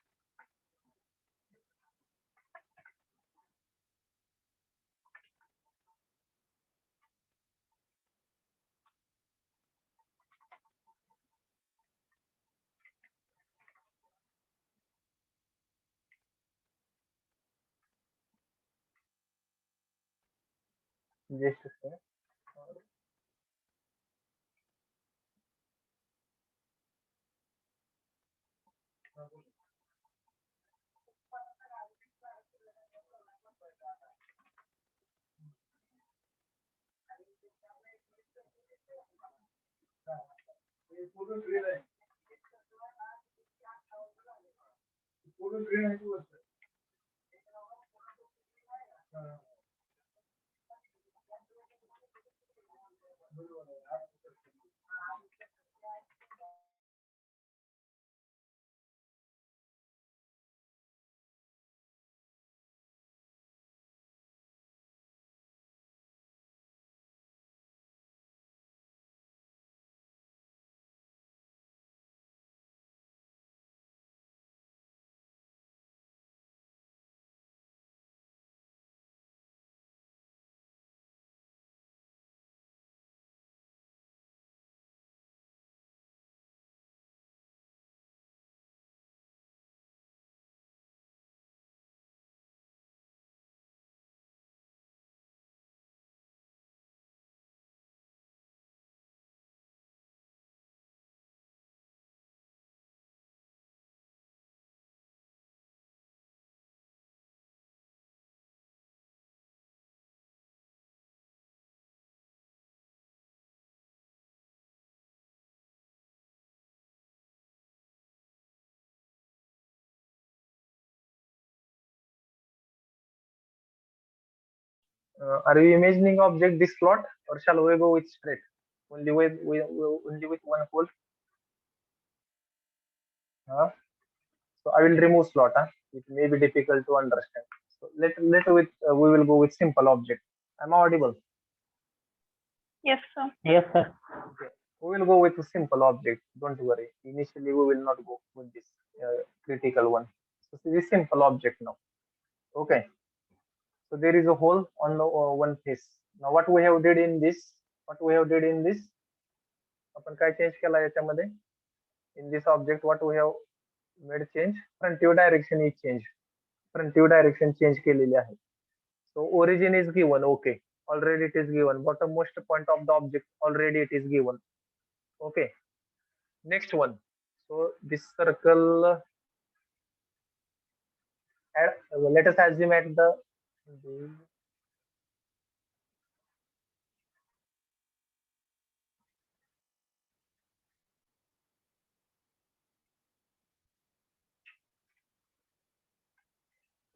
Just a second. पूर्ण green आहे पूर्ण green आहे की Are you imagining object this slot, or shall we go with straight? Only with one hole. So I will remove slot. It may be difficult to understand. So we will go with simple object. Am I audible? Yes, sir. Yes, sir. Okay. We will go with a simple object. Don't worry. Initially, we will not go with this critical one. So this is simple object now. Okay. So there is a hole on the one face. Now what we have did in this? आपण काय change केला याच्यामध्ये? In this object, what we have made change? Front view direction is changed. Front view direction change केलेली आहे. So origin is given. Okay, already it is given. Bottom most point of the object already it is given. Okay, next one. So this circle, let us assume at the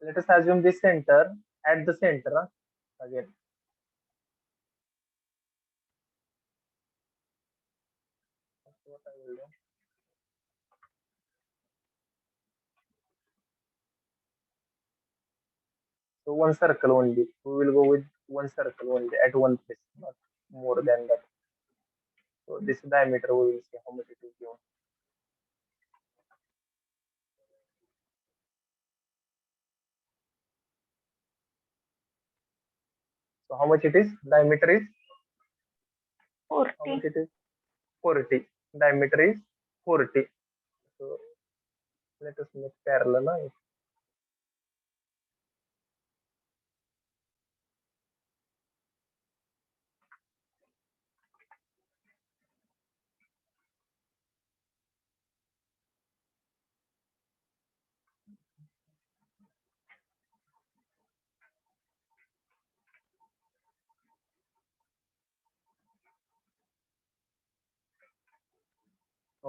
let us assume this center at the center again. That's what I will do. So one circle only. We will go with one circle only at one place, not more than that. So this diameter we will see how much it is given. So how much it is? Diameter is how 40. much it is? 40. Diameter is 40. So let us make parallel. Huh?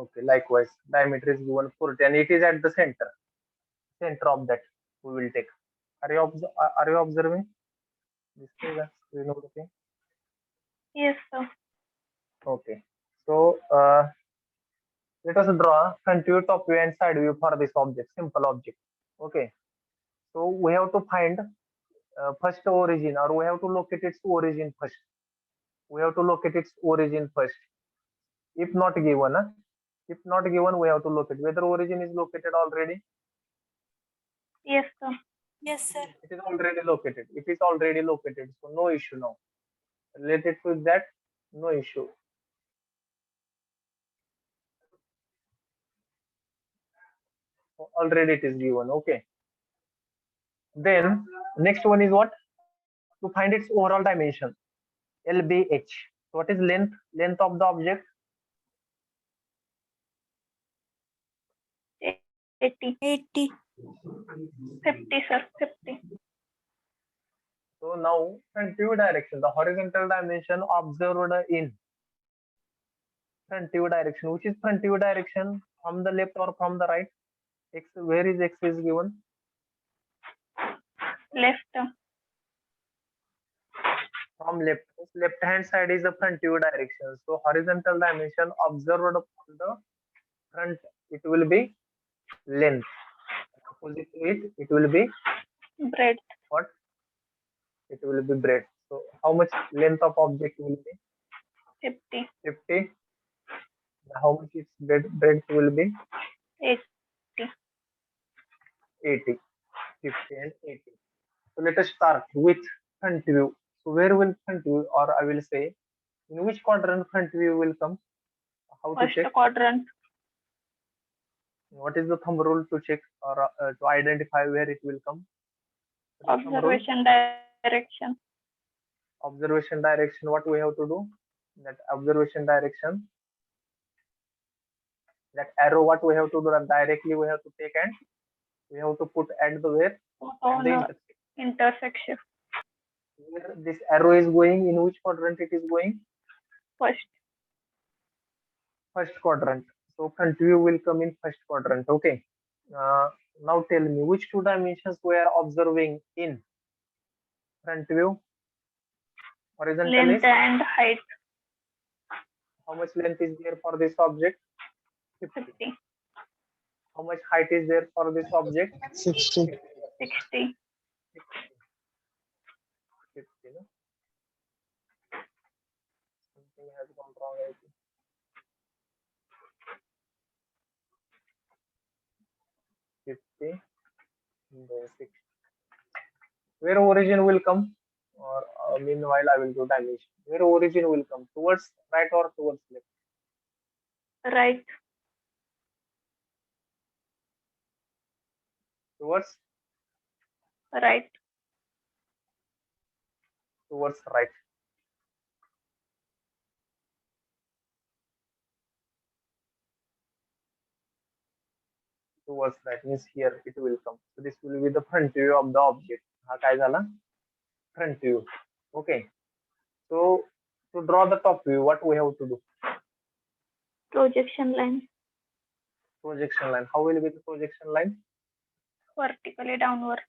Okay, likewise, diameter is given 40 and it is at the center of that we will take. Are you observing? This is a screen over thing. Yes, sir. Okay, so let us draw front view, top view, and side view for this object, simple object. Okay, so we have to find first origin, or we have to locate its origin first. We have to locate its origin first. If not given, if not given, we have to locate whether origin is located already. Yes, sir. Yes, sir. It is already located. It is already located, so no issue now. Related to that, no issue. Already it is given. Okay. Then next one is what? To find its overall dimension. LBH. So what is length? Length of the object? 80. 80. 50, sir. 50. So now front view direction, the horizontal dimension observed in front view direction. Which is front view direction? From the left or from the right? X, where is X is given? Left. From left hand side is the front view direction. So horizontal dimension observed from the front, it will be length. Opposite to it, it will be Breadth. what? It will be breadth. So how much length of object will be? 50. 50. How much its breadth will be? 80. 80. 50 and 80. So let us start with front view. So where will front view, or I will say, in which quadrant front view will come? How to First check? quadrant. What is the thumb rule to check or to identify where it will come? What is thumb rule? Observation direction. Observation direction. What we have to do? That observation direction. That arrow. What we have to do? That directly we have to take and we have to put at the where? At the On intersection. where this arrow is going. In which quadrant it is going? First. First quadrant. So front view will come in first quadrant. Okay. Now tell me which two dimensions we are observing in front view? Horizontal is Length and height. how much length is there for this object? 50. 50. How much height is there for this object? 60. 60. 50, no? Something has gone wrong, I think. 50 and then 60. Where origin will come? Or meanwhile, I will do dimension. Where origin will come? Towards right or towards left? Right. Towards right, towards right. Towards right means here it will come. So this will be the front view of the object. हा काय झाला? Front view. Okay. So to draw the top view, what we have to do? projection line, Projection line. How will be the projection line? vertically downward,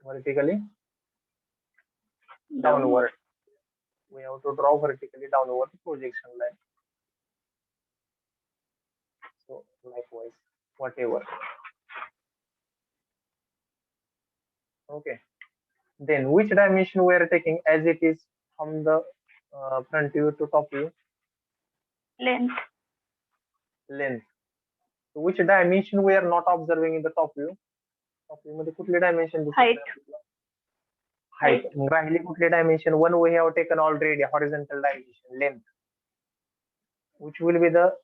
Vertically downward. We have to draw vertically downward projection line. So likewise, whatever. Okay. Then which dimension we are taking as it is from the front view to top view? length, Length. So which dimension we are not observing in the top view? Top view मध्ये कुठली dimension दिसत नाही height, आपल्याला? Height. मग राहिली कुठली dimension? One we have taken already, horizontal dimension, length.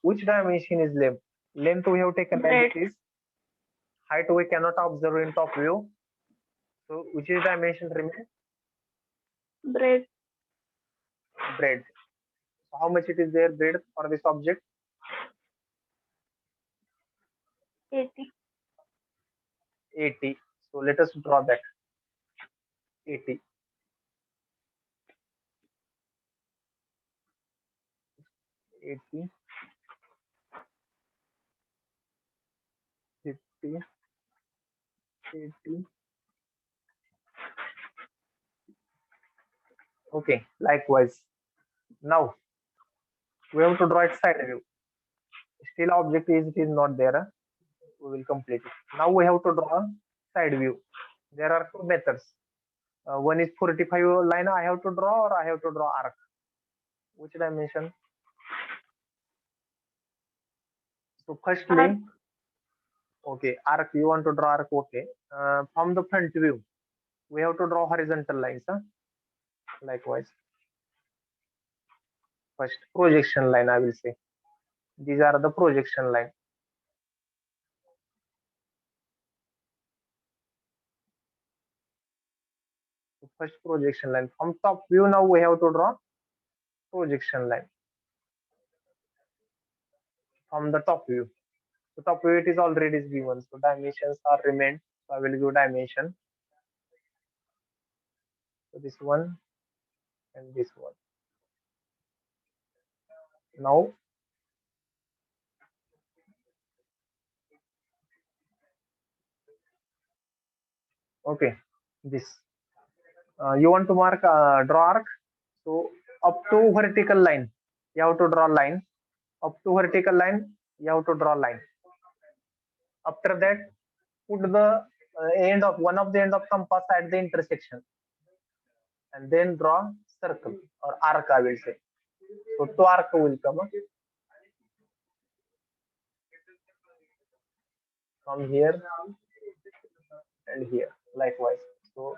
Which dimension is length? Length we have taken as it Breadth. is. Height we cannot observe in top view. So which is dimension remain? breadth, Breadth. So how much it is there breadth for this object? 80, 80. So let us draw that. 80. 80. 50. 80. Okay, likewise. Now we have to draw its side view. Still object is not there. We will complete it. Now we have to draw side view. There are two methods. One is 45 line I have to draw, or I have to draw arc. Which dimension? So firstly, Arc. okay, arc, you want to draw arc, okay. From the front view, we have to draw horizontal lines. Likewise. First, projection line, I will say. These are the projection line. First projection line. From top view, now we have to draw projection line. From the top view. So top view it is already given. So dimensions are remained. So I will give dimension. So this one and this one. Now okay, this you want to mark draw arc. So up to vertical line, you have to draw line. Up to vertical line, you have to draw line. After that, put the end of one of the end of compass at the intersection, and then draw circle or arc, I will say. So two arc will come from here and here, likewise. So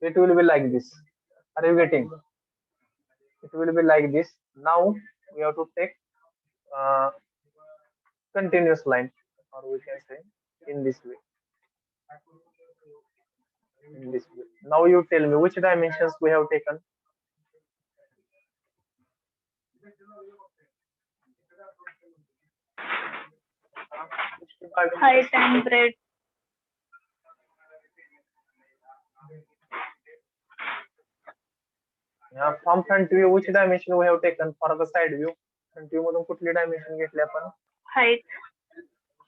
it will be like this. Are you getting? It will be like this. Now we have to take continuous line, or we can say in this way. In this way. Now you tell me which dimensions we have taken. height and breadth, Yeah, from front view, which dimension we have taken for the side view? Front view मधून कुठली dimension घेतली आपण? height,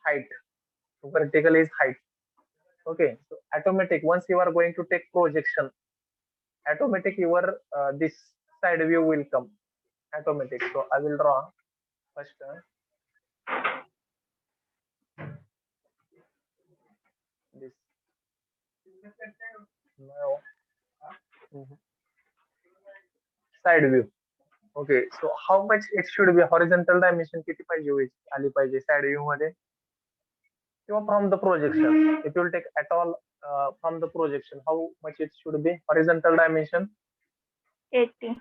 Height. So vertical is height. Okay. So automatic. Once you are going to take projection, automatic your this side view will come. Automatic. So I will draw first. This. Now. Side view. Okay. So how much it should be? Horizontal dimension किती पाहिजे आली पाहिजे side view मध्ये? किंवा from the projection. If you will take at all from the projection, how much it should be? Horizontal dimension 80.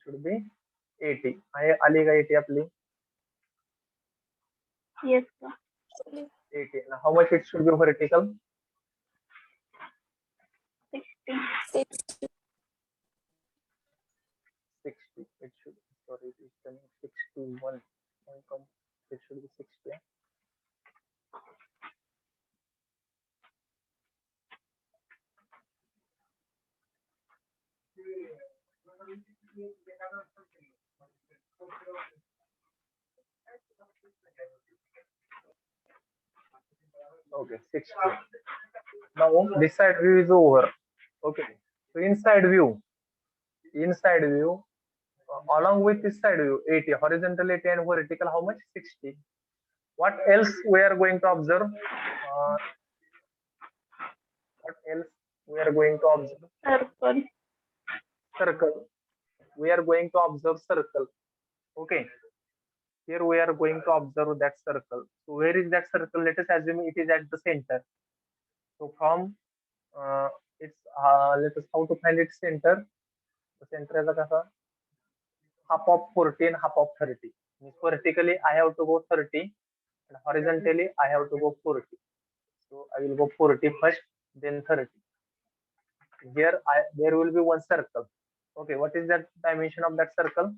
should be 80. आली का 80 आपली? Yes, sir. 80. Now how much it should be vertical? 60. 60. 60. It should, sorry, it is 61. It should be 60. Okay, 60. Now this side view is over. Okay. So inside view, along with this side view, 80, horizontal 80 and vertical, how much? 60. What else we are going to observe? What else we are going to observe? Circle. Circle. We are going to observe circle. Okay. Here we are going to observe that circle. So where is that circle? Let us assume it is at the center. So from its let us how to find its center. The center is a half of 40 and half of 30. Means vertically I have to go 30 and horizontally I have to go 40. So I will go 40 first, then 30. Here there will be one circle. Okay, what is that dimension of that circle?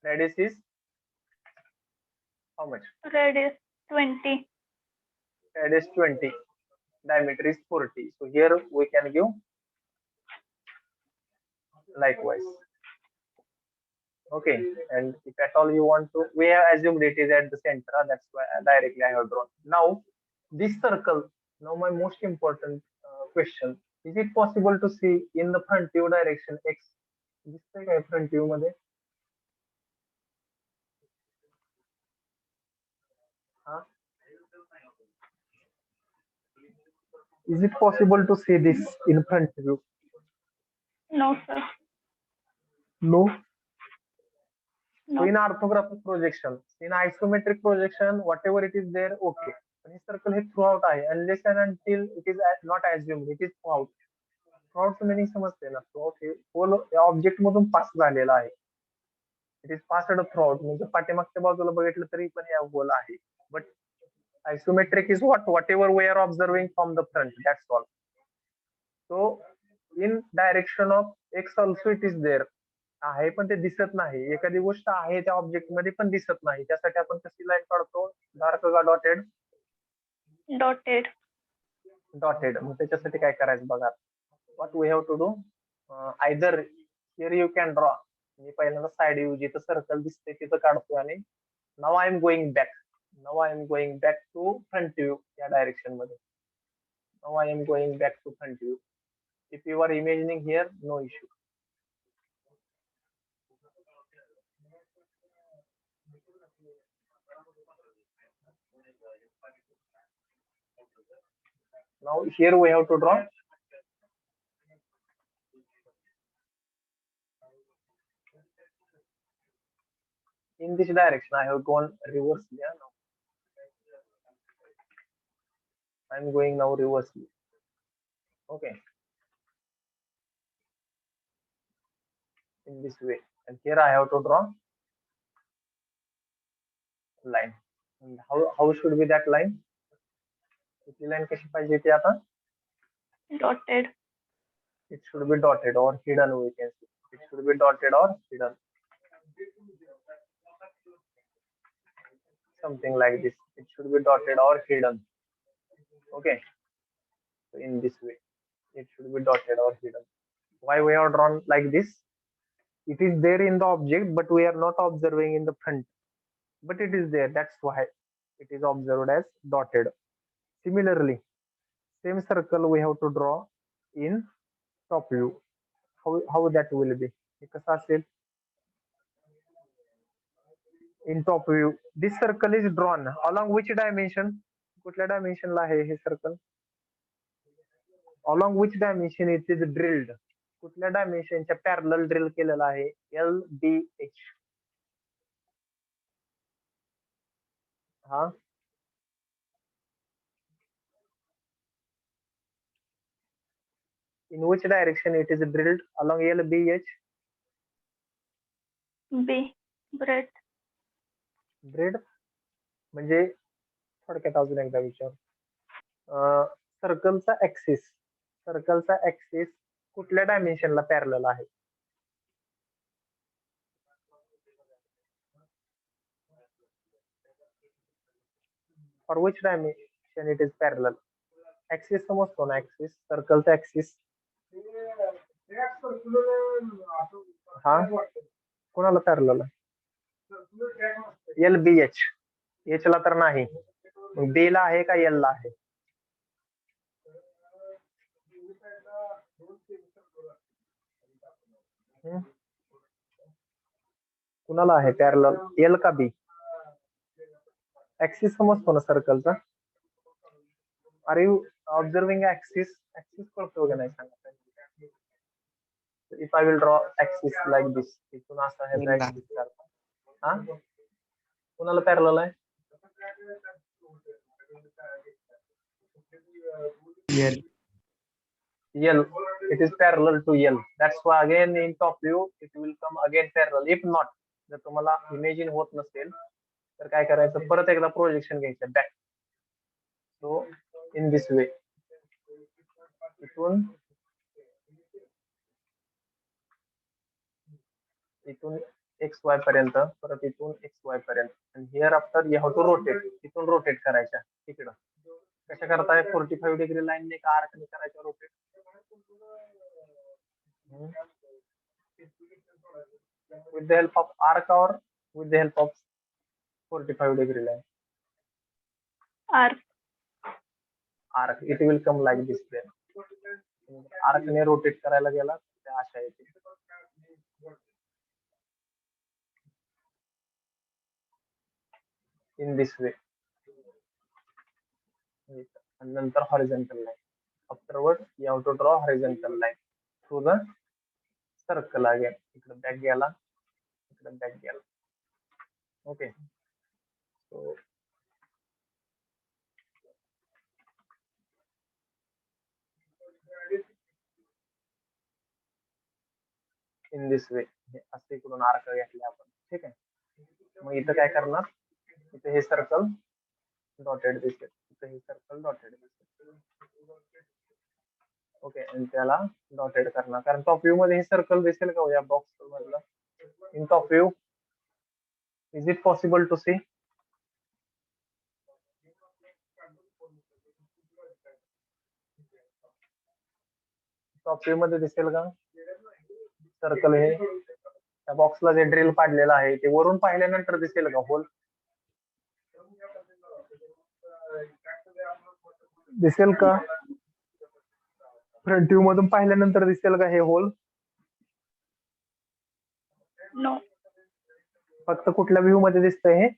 Radius is how much? Radius 20. Radius 20. Diameter is 40. So here we can give likewise. Okay, and if at all you want to, we have assumed it is at the center. That's why directly I have drawn. Now this circle. Now my most important question: is it possible to see in the front view direction x? दिसतंय काय front view मध्ये? Huh? Is it possible to see this in front view? No, sir. No. So No. in orthographic projection, in isometric projection, whatever it is there, okay. पण हे circle हे throughout आहे, unless and until it is not assumed, it is throughout. Throughout meaning समजते ना, throughout हे whole object मधून पास झालेला आहे. It is passed throughout. म्हणजे पाठीमागच्या बाजूला बघितलं तरी पण या गोल आहे. But isometric is whatever we are observing from the front. That's all. So in direction of x also it is there. आहे पण ते दिसत नाही. एखादी गोष्ट आहे त्या ऑब्जेक्ट मध्ये पण दिसत नाही. त्यासाठी आपण कशी लाईन काढतो? डार्क का डॉटेड? Dotted. डॉटेड. मग त्याच्यासाठी काय करायचं बघा. What we have to do? Either here you can draw. मी पहिल्यांदा साइड व्ह्यू जिथं सर्कल दिसते तिथं काढतो आणि now I am going back. Now I am going back to front view या डायरेक्शन मध्ये. Now I am going back to front view. If you are imagining here, no issue. Now here we have to draw. In this direction, I have gone reversely. Yeah, now I am going now reversely. Okay. In this way, and here I have to draw line. And how should be that line? कुठली line कशी पाहिजे ती आता? Dotted. It should be dotted or hidden. We can say it should be dotted or hidden. Something like this. It should be dotted or hidden. Okay. So in this way, it should be dotted or hidden. Why we have drawn like this? It is there in the object, but we are not observing in the front. But it is there. That's why it is observed as dotted. Similarly, same circle we have to draw in top view. How that will be? हे कसं असेल? In top view, this circle is drawn along which dimension? कुठल्या dimension ला आहे हे circle? Along which dimension it is drilled? कुठल्या डायमेन्शनच्या parallel drill केलेला आहे? LDH. हा in which direction it is drilled along LBH B. Breadth. breadth म्हणजे थोडक्यात अजून एकदा विचार सर्कलचा ऍक्सिस कुठल्या डायमेन्शनला पॅरलल आहे for which dimension it is parallel axis समजतो ना ऍक्सिस सर्कलचा ऍक्सिस हा कोणाला parallel L B H H ला तर नाही बी ला आहे का एल ला आहे कुणाला आहे पॅरलल एल का बी ऍक्सिस समजतो ना सर्कलचा आर यू ऑब्झर्विंग ऍक्सिस कळतो का नाही सांगा if I will draw axis like this इथून असा ह्याचा ऍक्सिस करता हा कुणाला पॅरलल आहे L, it is parallel to L. That's why again in top view it will come again parallel. If not, जर तुम्हाला इमेजिन होत नसेल तर काय करायचं परत एकदा प्रोजेक्शन घ्यायचं back. So in this way इथून एक्स वाय पर्यंत परत इथून एक्स वाय पर्यंत आणि here after you have to rotate इथून रोटेट करायच्या तिकडं कशा करताय 45 डिग्री लाईनने का आर्कने करायचं rotate with the help of arc or with the help of 45 degree line arc it will come like this way arc ने rotate करायला गेला तर अशा येते in this way and नंतर horizontal line afterward you have to draw horizontal line through the circle again इकडे back गेला इकडे back गेला okay so in this way असे इकडून आर्क घेतले आपण ठीक आहे मग इथं काय करणार इथे हे सर्कल डॉटेड दिसेल इथे हे सर्कल डॉटेड दिसेल ओके आणि त्याला डॉटेड करणार कारण टॉप व्ह्यू मध्ये हे सर्कल दिसेल का या बॉक्स मधलं in top view is it possible to see top view मध्ये दिसेल का सर्कल हे त्या बॉक्सला जे ड्रिल पाडलेलं आहे ते वरून पाहिल्यानंतर दिसेल का होल दिसेल का फ्रंट व्ह्यू मधून पाहिल्यानंतर दिसेल का हे होल नो फक्त कुठल्या व्ह्यू मध्ये दिसतंय हे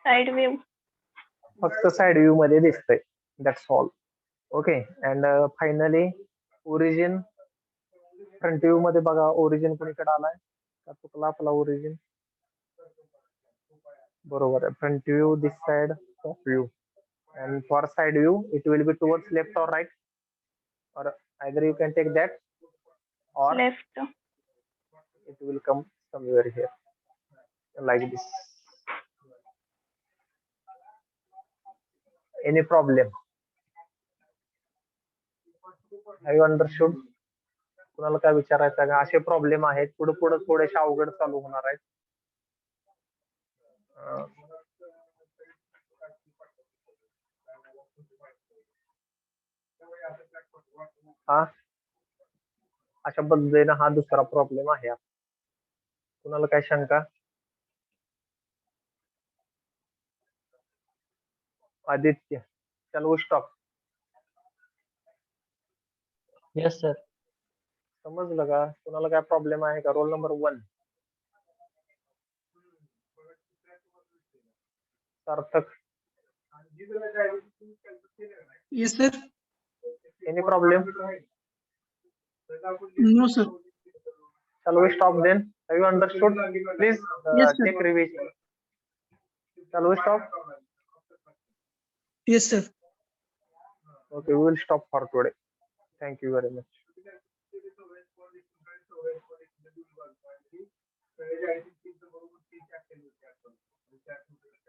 साइड व्ह्यू फक्त साइड व्ह्यू मध्ये दिसतंय that's all okay and finally origin front view मध्ये बघा ओरिजिन कुणीकडे आलाय का चुकला आपला ओरिजिन बरोबर आहे front view this side top view and for side view it will be towards left or right or either you can take that or left it will come somewhere here like this any problem have you understood कुणाला काय विचारायचं का असे problem आहेत पुढे पुढे थोडेसे अवघड चालू होणार आहेत हा अशा पद्धतीने हा दुसरा प्रॉब्लेम आहे कुणाला काय शंका आदित्य चल वी स्टॉप Yes, sir. समजलं का कुणाला काय प्रॉब्लेम आहे का रोल नंबर 1 सार्थक Yes, sir. Any problem No, sir. shall we stop then have you understood please Yes, sir. take revision Shall we stop? Yes, sir. Okay, we will stop for today. Thank you very much. I think